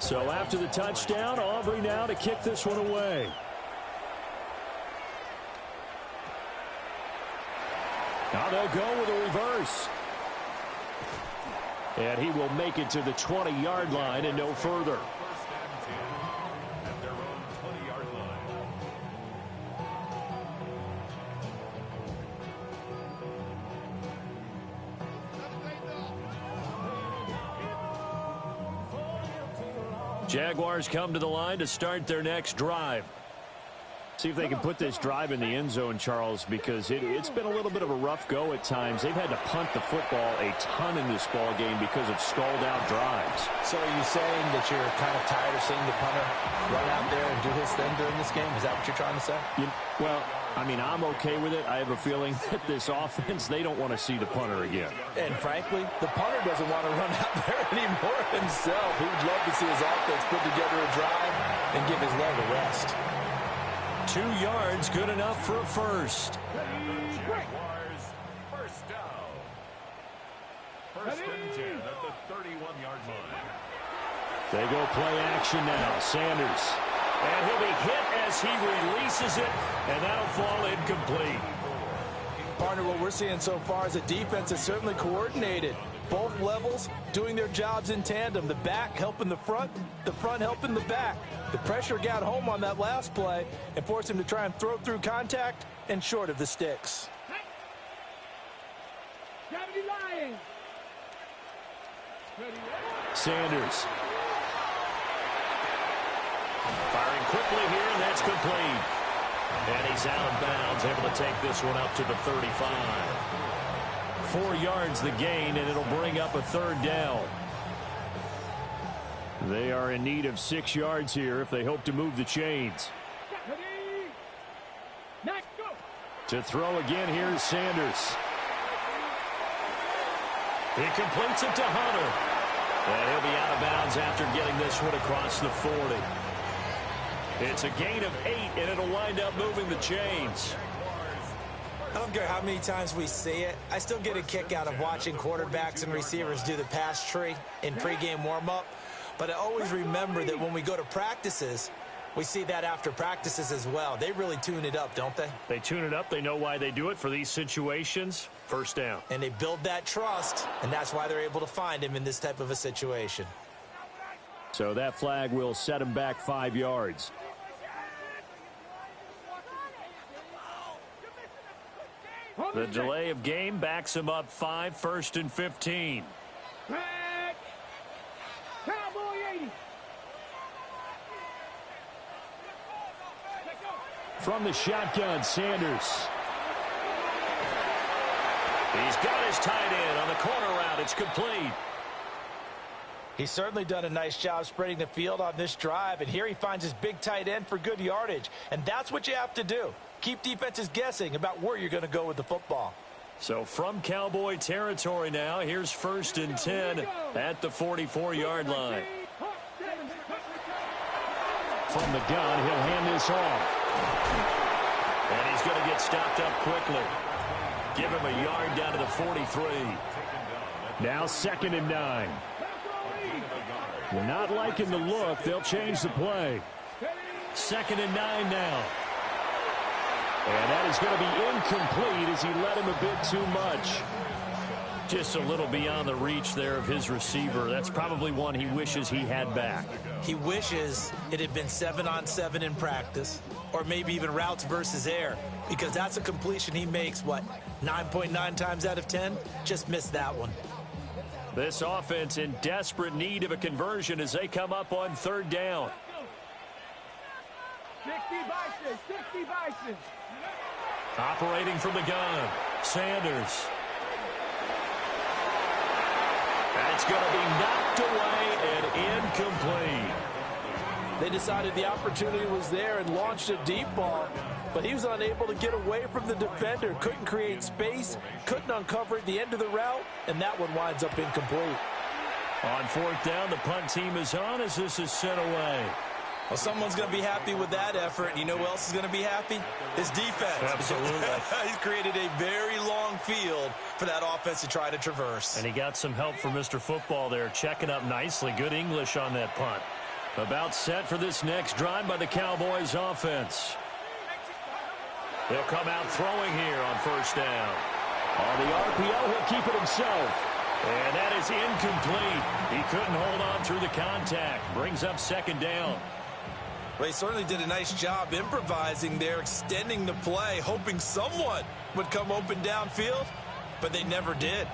So after the touchdown, Aubrey now to kick this one away. Now they'll go with a reverse. And he will make it to the 20-yard line and no further. Jaguars come to the line to start their next drive. See if they can put this drive in the end zone, Charles, because it's been a little bit of a rough go at times. They've had to punt the football a ton in this ball game because of stalled-out drives. So are you saying that you're kind of tired of seeing the punter run out there and do his thing during this game? Is that what you're trying to say? Well, I mean, I'm okay with it. I have a feeling that this offense, they don't want to see the punter again. And frankly, the punter doesn't want to run out there anymore himself. He would love to see his offense put together a drive and give his leg a rest. 2 yards, good enough for a first. Jaguars, first down. 1st and 10 at the 31-yard line. They go play action now. Sanders. And he'll be hit as he releases it, and that'll fall incomplete. Partner, what we're seeing so far is a defense that's certainly coordinated. Both levels doing their jobs in tandem. The back helping the front helping the back. The pressure got home on that last play and forced him to try and throw through contact and short of the sticks. Sanders. Firing quickly here, and that's complete. And he's out of bounds, able to take this one up to the 35. 4 yards the gain, and it'll bring up a 3rd down. They are in need of 6 yards here if they hope to move the chains. To throw again, here's Sanders. He completes it to Hunter. And he'll be out of bounds after getting this one across the 40. It's a gain of 8, and it'll wind up moving the chains. I don't care how many times we see it. I still get a kick out of watching quarterbacks and receivers do the pass tree in pregame warm-up. But I always remember that when we go to practices, we see that after practices as well. They really tune it up, don't they? They tune it up. They know why they do it for these situations. First down. And they build that trust, and that's why they're able to find him in this type of a situation. So that flag will set him back 5 yards. The delay of game backs him up 5, 1st and 15. From the shotgun, Sanders. He's got his tight end on the corner route. It's complete. He's certainly done a nice job spreading the field on this drive, and here he finds his big tight end for good yardage. And that's what you have to do. Keep defenses guessing about where you're going to go with the football. So from Cowboy territory now, here's 1st and 10 at the 44-yard line. From the gun, he'll hand this off. And he's going to get stopped up quickly. Give him a yard down to the 43. Now 2nd and 9. We're not liking the look. They'll change the play. 2nd and 9 now. And that is going to be incomplete as he led him a bit too much. Just a little beyond the reach there of his receiver. That's probably one he wishes he had back. He wishes it had been 7-on-7 in practice, or maybe even routes versus air, because that's a completion he makes, 9.9 times out of 10? Just missed that one. This offense in desperate need of a conversion as they come up on 3rd down. 60 Bison, 60 Bison. Operating from the gun, Sanders. That's going to be knocked away and incomplete. They decided the opportunity was there and launched a deep ball, but he was unable to get away from the defender. Couldn't create space, couldn't uncover at the end of the route, and that one winds up incomplete. On 4th down, the punt team is on as this is sent away. Well, someone's going to be happy with that effort, and you know who else is going to be happy? His defense. Absolutely. He's created a very long field for that offense to try to traverse. And he got some help from Mr. Football there, checking up nicely. Good English on that punt. About set for this next drive by the Cowboys offense. He'll come out throwing here on 1st down. On the RPO, he'll keep it himself. And that is incomplete. He couldn't hold on through the contact. Brings up 2nd down. Well, he certainly did a nice job improvising there, extending the play, hoping someone would come open downfield, but they never did.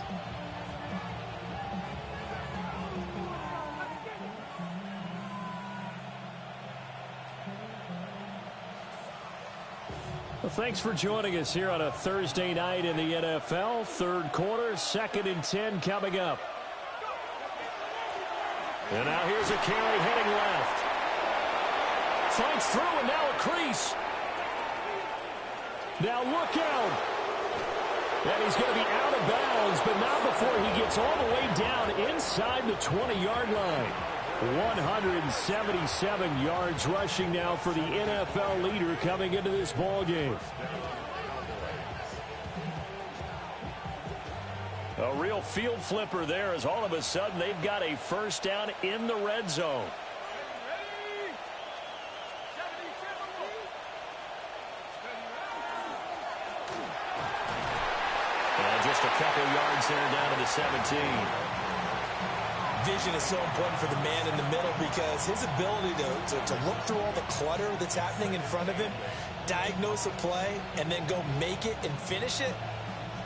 Well, thanks for joining us here on a Thursday night in the NFL. 3rd quarter, 2nd and 10 coming up. And now here's a carry heading left. Fights through and now a crease. Now look out. And he's going to be out of bounds, but not before he gets all the way down inside the 20-yard line. 177 yards rushing now for the NFL leader coming into this ball game. A real field flipper there as all of a sudden they've got a 1st down in the red zone. And just a couple yards there down to the 17. Vision is so important for the man in the middle because his ability to look through all the clutter that's happening in front of him, diagnose a play, and then go make it and finish it,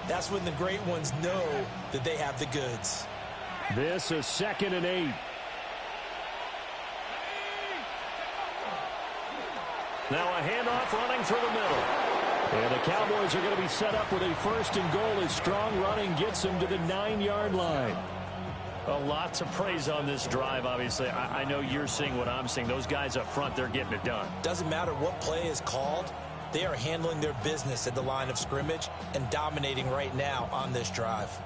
that's when the great ones know that they have the goods. This is 2nd and 8. Now a handoff running through the middle. And the Cowboys are going to be set up with a 1st and goal as strong running gets them to the 9-yard line. A lot to praise on this drive, obviously. I know you're seeing what I'm seeing. Those guys up front, they're getting it done. Doesn't matter what play is called. They are handling their business at the line of scrimmage and dominating right now on this drive.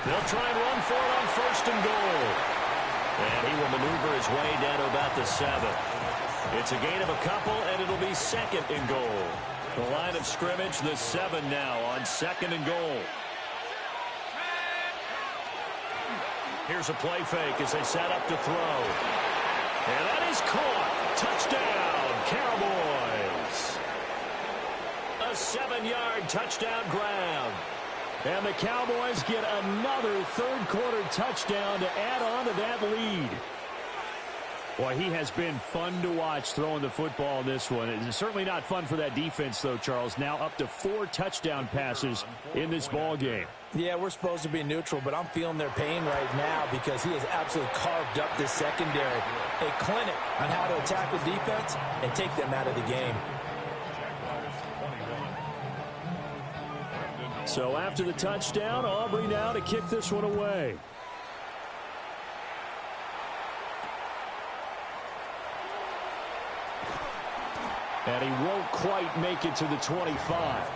They'll try and run for it on 1st and goal. And he will maneuver his way down to about the 7. It's a gain of a couple, and it'll be 2nd and goal. The line of scrimmage, the 7 now on 2nd and goal. Here's a play fake as they set up to throw. And that is caught. Touchdown, Cowboys. A 7-yard touchdown grab. And the Cowboys get another 3rd quarter touchdown to add on to that lead. Boy, he has been fun to watch throwing the football in this one. It's certainly not fun for that defense, though, Charles. Now up to 4 touchdown passes in this ball game. Yeah, we're supposed to be neutral, but I'm feeling their pain right now because he has absolutely carved up this secondary. A clinic on how to attack the defense and take them out of the game. So after the touchdown, Aubrey now to kick this one away. And he won't quite make it to the 25.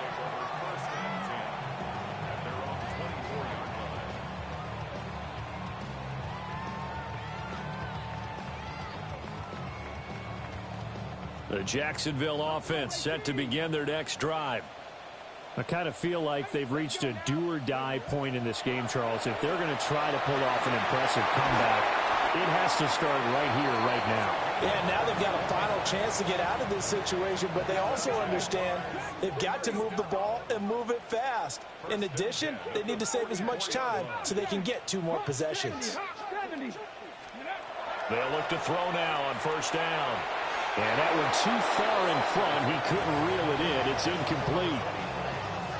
The Jacksonville offense set to begin their next drive. I kind of feel like they've reached a do-or-die point in this game, Charles. If they're going to try to pull off an impressive comeback, it has to start right here, right now. Yeah, now they've got a final chance to get out of this situation, but they also understand they've got to move the ball and move it fast. In addition, they need to save as much time so they can get 2 more possessions. They'll look to throw now on first down. And that one too far in front. He couldn't reel it in. It's incomplete.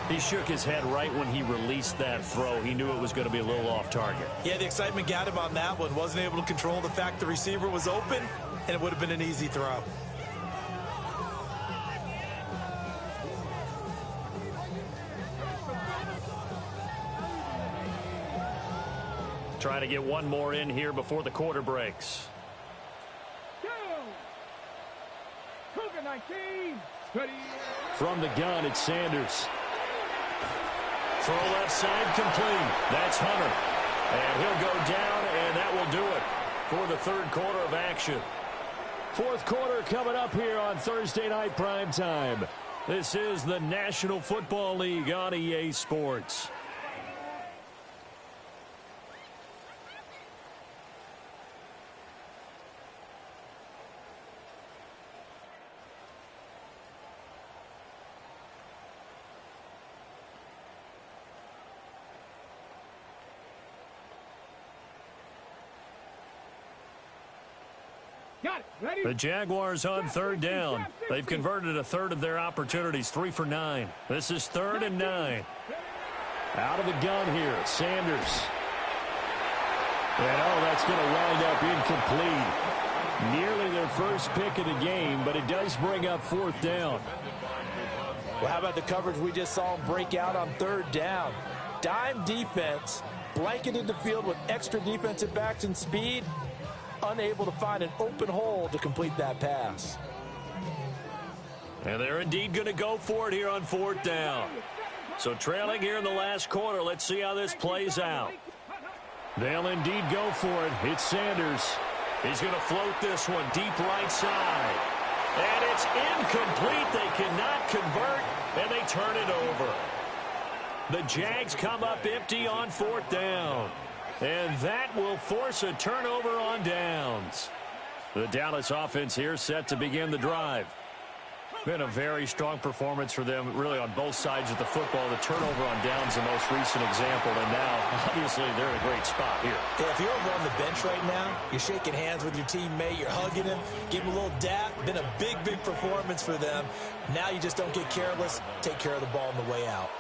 He shook his head right when he released that throw. He knew it was going to be a little off target. Yeah, the excitement got him on that one. Wasn't able to control the fact the receiver was open, and it would have been an easy throw. Trying to get one more in here before the quarter breaks. From the gun, it's Sanders. Throw left side complete. That's Hunter. And he'll go down, and that will do it for the third quarter of action. Fourth quarter coming up here on Thursday Night Primetime. This is the National Football League on EA Sports. The Jaguars on third down. They've converted a third of their opportunities, 3 for 9. This is 3rd and 9. Out of the gun here, Sanders. And that's going to wind up incomplete. Nearly their first pick of the game, but it does bring up 4th down. Well, how about the coverage we just saw him break out on 3rd down? Dime defense, blanketed the field with extra defensive backs and speed. Unable to find an open hole to complete that pass. And they're indeed going to go for it here on 4th down. So trailing here in the last quarter, let's see how this plays out. They'll indeed go for it. It's Sanders. He's going to float this one deep right side. And it's incomplete. They cannot convert, and they turn it over. The Jags come up empty on 4th down. And that will force a turnover on downs. The Dallas offense here set to begin the drive. Been a very strong performance for them, really, on both sides of the football. The turnover on downs, the most recent example, and now, obviously, they're in a great spot here. Yeah, if you're over on the bench right now, you're shaking hands with your teammate, you're hugging him, give him a little dap. Been a big, big performance for them. Now you just don't get careless. Take care of the ball on the way out.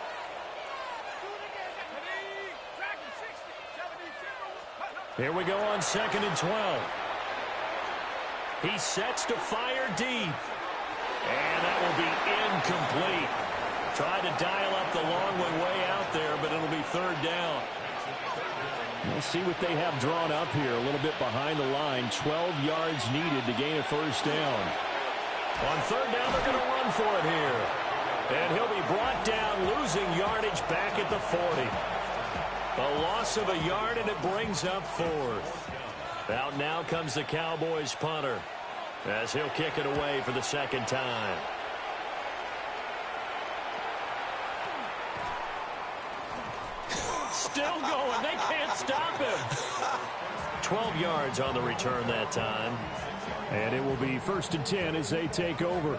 Here we go on 2nd and 12. He sets to fire deep. And that will be incomplete. Tried to dial up the long way out there, but it'll be 3rd down. We'll see what they have drawn up here. A little bit behind the line. 12 yards needed to gain a 1st down. On 3rd down, they're going to run for it here. And he'll be brought down, losing yardage back at the 40. A loss of a yard, and it brings up 4th. Out now comes the Cowboys punter, as he'll kick it away for the 2nd time. Still going. They can't stop him. 12 yards on the return that time. And it will be 1st and 10 as they take over.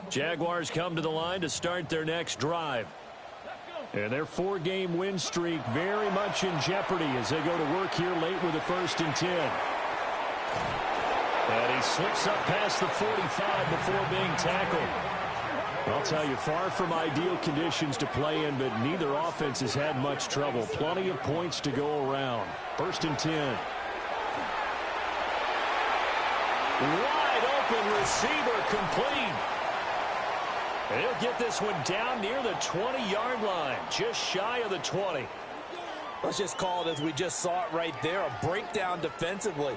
Jaguars come to the line to start their next drive. And their 4-game win streak very much in jeopardy as they go to work here late with a 1st and 10. And he slips up past the 45 before being tackled. I'll tell you, far from ideal conditions to play in, but neither offense has had much trouble. Plenty of points to go around. 1st and 10. Wide open receiver complete. And he'll get this one down near the 20-yard line, just shy of the 20. Let's just call it as we just saw it right there, a breakdown defensively.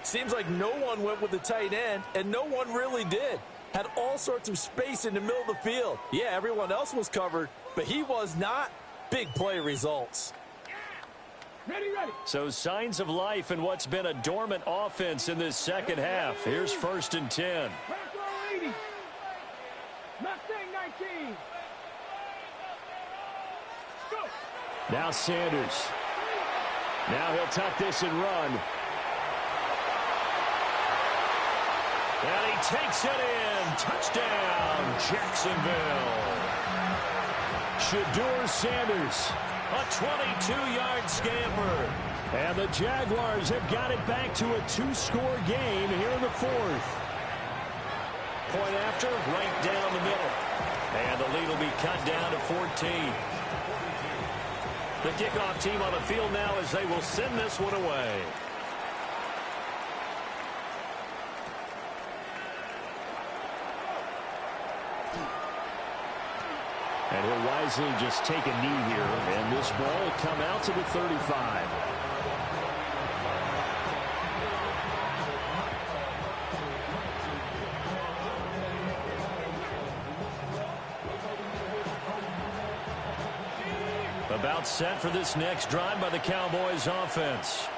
Seems like no one went with the tight end, and no one really did. Had all sorts of space in the middle of the field. Yeah, everyone else was covered, but he was not. Big play results. Ready. So signs of life in what's been a dormant offense in this second half. Here's 1st and 10. Back 80. Mustang 19. Go. Now Sanders. Now he'll tuck this and run. And he takes it in. Touchdown, Jacksonville. Shedeur Sanders. A 22-yard scamper. And the Jaguars have got it back to a 2-score game here in the 4th. Point after, right down the middle. And the lead will be cut down to 14. The kickoff team on the field now as they will send this one away. And he'll wisely just take a knee here, and this ball will come out to the 35. About set for this next drive by the Cowboys offense.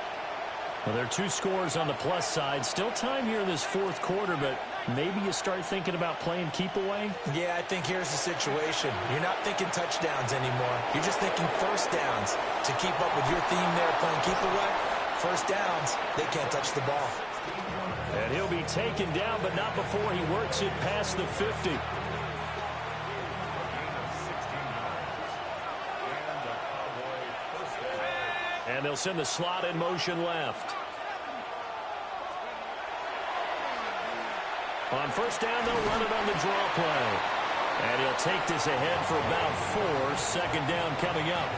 Well, there are 2 scores on the plus side. Still time here in this 4th quarter, but maybe you start thinking about playing keep away? Yeah, I think here's the situation. You're not thinking touchdowns anymore. You're just thinking 1st downs. To keep up with your theme there, playing keep away, 1st downs, they can't touch the ball. And he'll be taken down, but not before he works it past the 50. And they'll send the slot in motion left. On 1st down, they'll run it on the draw play. And he'll take this ahead for about 4. 2nd down coming up.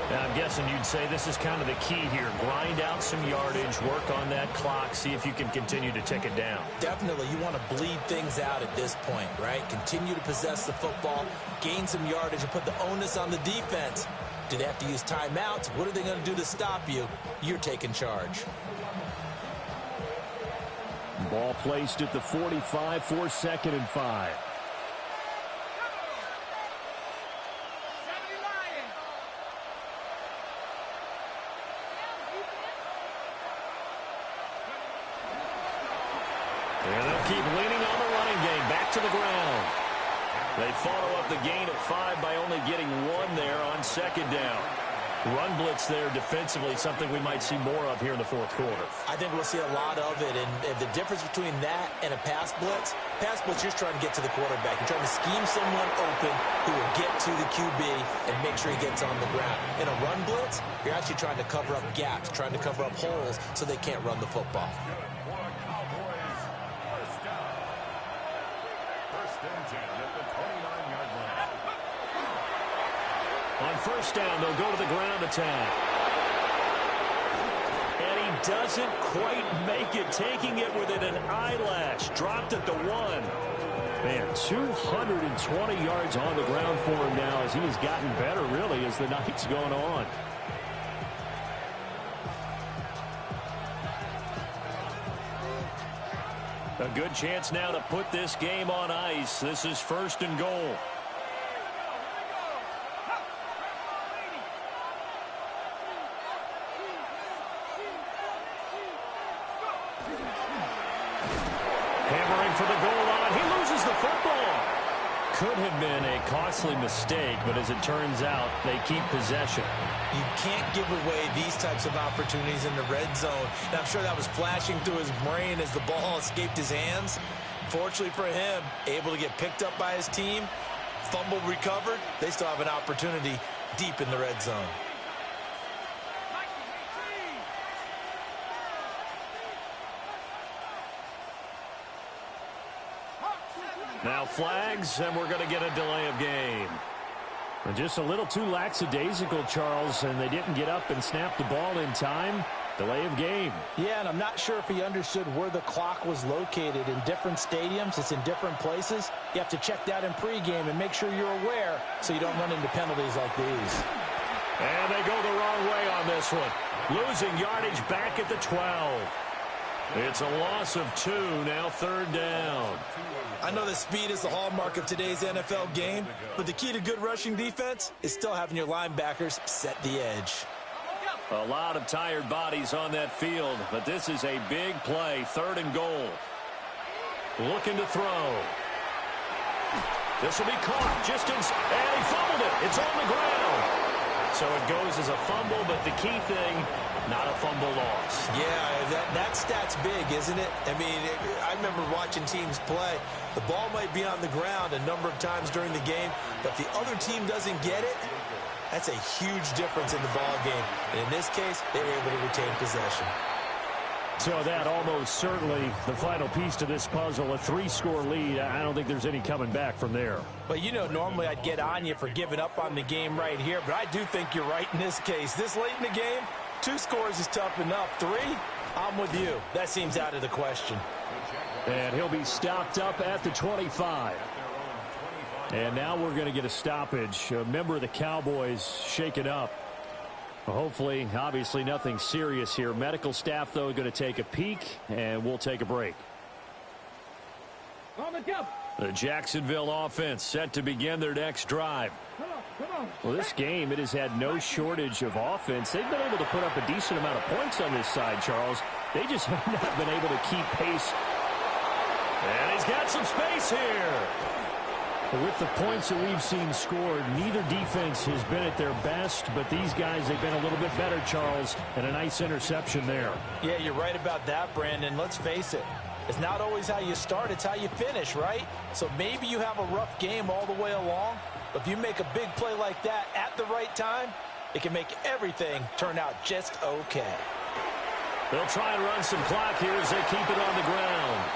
Now, I'm guessing you'd say this is kind of the key here. Grind out some yardage, work on that clock, see if you can continue to tick it down. Definitely. You want to bleed things out at this point, right? Continue to possess the football, gain some yardage, and put the onus on the defense. Do they have to use timeouts? What are they going to do to stop you? You're taking charge. Ball placed at the 45 for 2nd and 5. And they'll keep leaning on the running game. Back to the ground. They follow up the gain of 5 by only getting 1 there on 2nd down. Run blitz there defensively, something we might see more of here in the 4th quarter. I think we'll see a lot of it, and the difference between that and a pass blitz, you're just trying to get to the quarterback. You're trying to scheme someone open who will get to the QB and make sure he gets on the ground. In a run blitz, you're actually trying to cover up gaps, trying to cover up holes so they can't run the football. On 1st down, they'll go to the ground attack. And he doesn't quite make it, taking it within an eyelash. Dropped at the 1. Man, 220 yards on the ground for him now as he has gotten better, really, as the night's gone on. A good chance now to put this game on ice. This is 1st and goal. Hammering for the goal line. He loses the football. Could have been a costly mistake, but as it turns out, they keep possession. You can't give away these types of opportunities in the red zone. And I'm sure that was flashing through his brain as the ball escaped his hands. unfortunately for him, able to get picked up by his team, fumble recovered. They still have an opportunity deep in the red zone. Now flags, and we're going to get a delay of game. And just a little too lackadaisical, Charles, and they didn't get up and snap the ball in time. Delay of game. Yeah, and I'm not sure if he understood where the clock was located. In different stadiums, it's in different places. You have to check that in pregame and make sure you're aware so you don't run into penalties like these. And they go the wrong way on this one. Losing yardage back at the 12. It's a loss of 2, now 3rd down. I know that speed is the hallmark of today's NFL game, but the key to good rushing defense is still having your linebackers set the edge. A lot of tired bodies on that field, but this is a big play, 3rd and goal. Looking to throw. This will be caught just and he fumbled it. It's on the ground. So it goes as a fumble, but the key thing, not a fumble loss. Yeah, that stat's big, isn't it? I mean, I remember watching teams play. The ball might be on the ground a number of times during the game, but if the other team doesn't get it, that's a huge difference in the ball game. And in this case, they were able to retain possession. So that almost certainly the final piece to this puzzle, a 3-score lead. I don't think there's any coming back from there. Well, you know, normally I'd get on you for giving up on the game right here, but I do think you're right in this case. This late in the game, 2 scores is tough enough. 3, I'm with you. That seems out of the question. And he'll be stopped up at the 25. And now we're going to get a stoppage. A member of the Cowboys shaken up. Hopefully, obviously nothing serious here. Medical staff, though, going to take a peek, and we'll take a break. On the jump. The Jacksonville offense set to begin their next drive. Come on. Well, this game, it has had no shortage of offense. They've been able to put up a decent amount of points on this side, Charles. They just have not been able to keep pace. And he's got some space here. With the points that we've seen scored, neither defense has been at their best, but these guys, they've been a little bit better, Charles, and a nice interception there. Yeah, you're right about that, Brandon. Let's face it. It's not always how you start, it's how you finish, right? So maybe you have a rough game all the way along, but if you make a big play like that at the right time, it can make everything turn out just okay. They'll try and run some clock here as they keep it on the ground.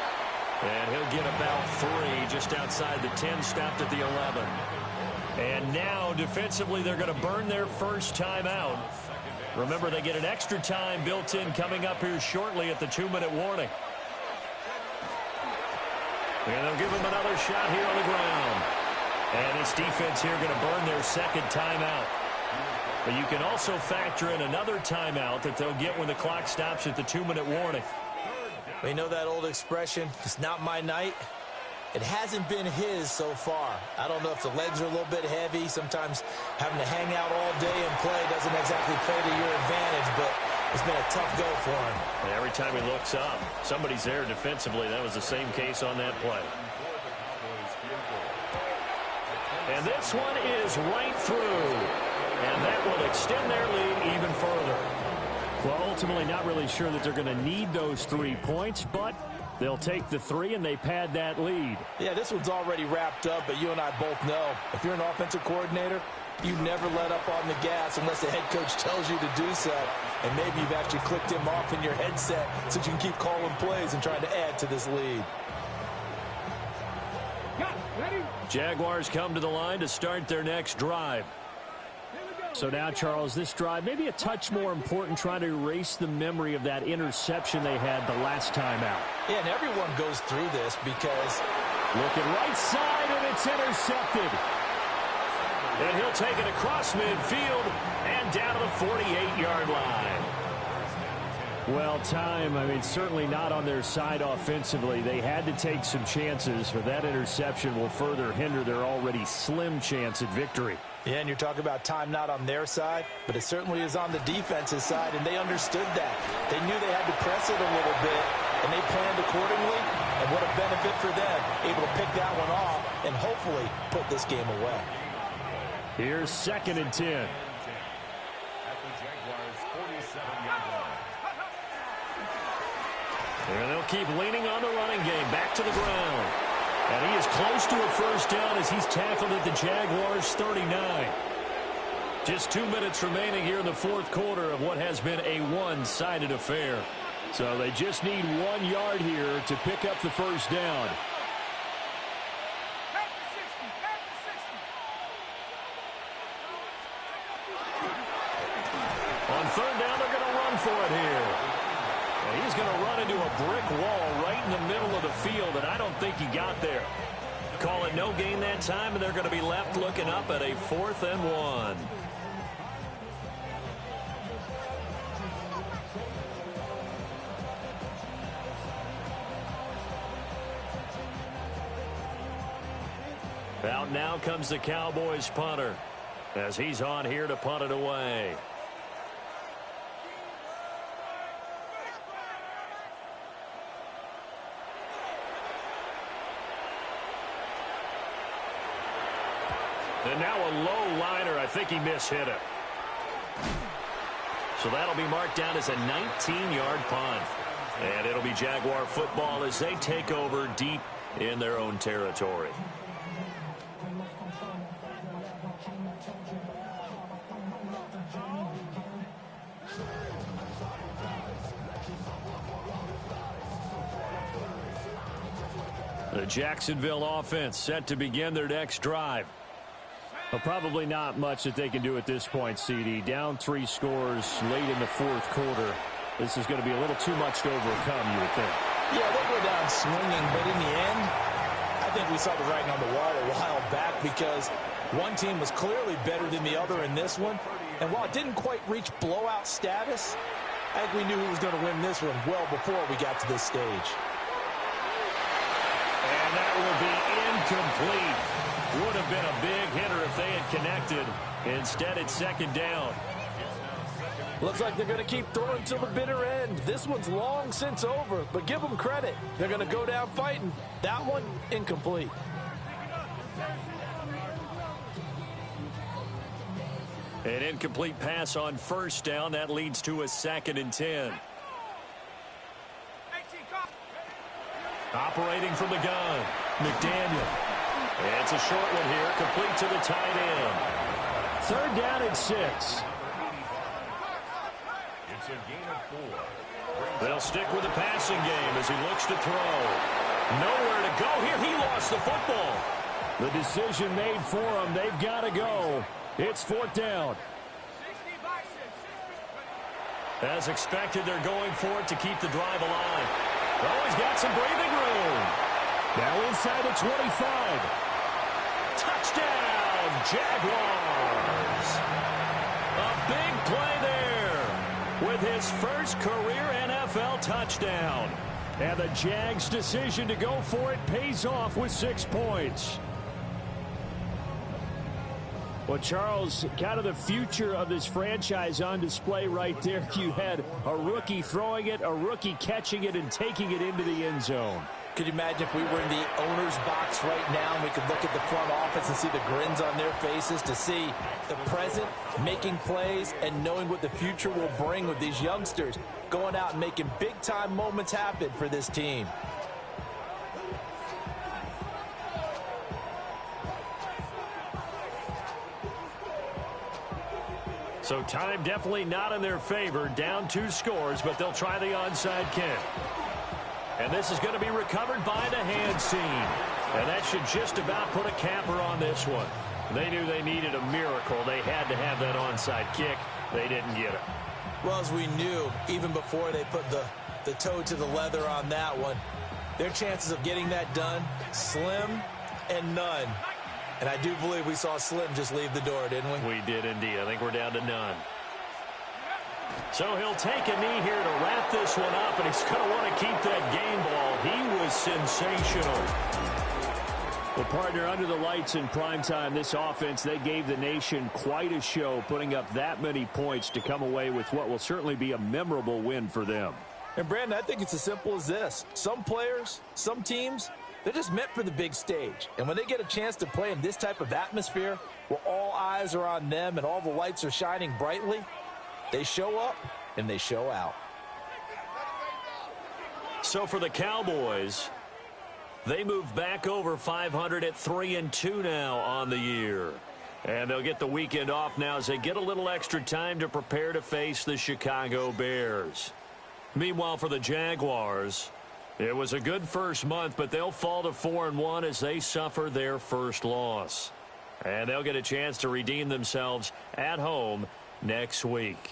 And he'll get about 3 just outside the 10, stopped at the 11. And now, defensively, they're going to burn their first timeout. Remember, they get an extra time built in coming up here shortly at the 2-minute warning. And they'll give them another shot here on the ground. And this defense here going to burn their second timeout. But you can also factor in another timeout that they'll get when the clock stops at the 2-minute warning. We know that old expression, it's not my night. It hasn't been his so far. I don't know if the legs are a little bit heavy. Sometimes having to hang out all day and play doesn't exactly play to your advantage, but it's been a tough go for him. And every time he looks up, somebody's there defensively. That was the same case on that play. And this one is right through. And that will extend their lead even further. Well, ultimately not really sure that they're going to need those 3 points, but they'll take the 3 and they pad that lead. Yeah, this one's already wrapped up, but you and I both know if you're an offensive coordinator, you never let up on the gas unless the head coach tells you to do so. And maybe you've actually clicked him off in your headset so you can keep calling plays and trying to add to this lead. Ready? Jaguars come to the line to start their next drive. So now, Charles, this drive maybe a touch more important, trying to erase the memory of that interception they had the last time out. Yeah, and everyone goes through this because looking right side, and it's intercepted. And he'll take it across midfield and down to the 48-yard line. Well, time, I mean, certainly not on their side offensively. They had to take some chances, but that interception will further hinder their already slim chance at victory. Yeah, and you're talking about time not on their side, but it certainly is on the defense's side, and they understood that. They knew they had to press it a little bit, and they planned accordingly, and what a benefit for them, able to pick that one off and hopefully put this game away. Here's 2nd and 10. At the Jaguars' 47-yard line. And they'll keep leaning on the running game. Back to the ground. And he is close to a first down as he's tackled at the Jaguars' 39. Just 2 minutes remaining here in the fourth quarter of what has been a one-sided affair. So they just need 1 yard here to pick up the first down. On third down, they're going to run for it here. And he's going to run into a brick wall right in the middle of the field, and I don't think he got there. Call it no gain that time, and they're going to be left looking up at a 4th and 1. Out now comes the Cowboys punter as he's on here to punt it away. And now a low liner. I think he mishit it. So that'll be marked down as a 19-yard punt. And it'll be Jaguar football as they take over deep in their own territory. The Jacksonville offense set to begin their next drive. Well, probably not much that they can do at this point, CD. Down 3 scores late in the fourth quarter. This is going to be a little too much to overcome, you would think. Yeah, they go down swinging, but in the end, I think we saw the writing on the wall a while back because one team was clearly better than the other in this one. And while it didn't quite reach blowout status, I think we knew who was going to win this one well before we got to this stage. And that will be incomplete. Would have been a big hitter if they had connected. Instead, it's second down. Looks like they're going to keep throwing till the bitter end. This one's long since over, but give them credit. They're going to go down fighting. That one, incomplete. An incomplete pass on first down. That leads to a 2nd and 10. Operating from the gun, McDaniel. It's a short one here, complete to the tight end. 3rd down and 6. It's a gain of 4. They'll stick with the passing game as he looks to throw. Nowhere to go here. He lost the football. The decision made for them. They've got to go. It's 4th down. As expected, they're going for it to keep the drive alive. Oh, he's got some breathing room. Now inside the 25. Touchdown, Jaguars. A big play there with his first career NFL touchdown. And the Jags' decision to go for it pays off with 6 points. Well, Charles, kind of the future of this franchise on display right there. You had a rookie throwing it, a rookie catching it, and taking it into the end zone. Could you imagine if we were in the owner's box right now and we could look at the front office and see the grins on their faces, to see the present making plays and knowing what the future will bring with these youngsters going out and making big-time moments happen for this team. So time definitely not in their favor. Down 2 scores, but they'll try the onside kick. And this is going to be recovered by the hands team. And that should just about put a capper on this one. They knew they needed a miracle. They had to have that onside kick. They didn't get it. Well, as we knew, even before they put the toe to the leather on that one, their chances of getting that done, slim and none. And I do believe we saw Slim just leave the door, didn't we? We did indeed. I think we're down to none. So he'll take a knee here to wrap this one up, and he's going to want to keep that game ball. He was sensational. Well, partner, under the lights in primetime, this offense, they gave the nation quite a show, putting up that many points to come away with what will certainly be a memorable win for them. And, Brandon, I think it's as simple as this. Some players, some teams, they're just meant for the big stage. And when they get a chance to play in this type of atmosphere where all eyes are on them and all the lights are shining brightly, they show up and they show out. So for the Cowboys, they move back over 500 at 3-2 now on the year. And they'll get the weekend off now as they get a little extra time to prepare to face the Chicago Bears. Meanwhile, for the Jaguars, it was a good first month, but they'll fall to 4-1 as they suffer their first loss. And they'll get a chance to redeem themselves at home next week.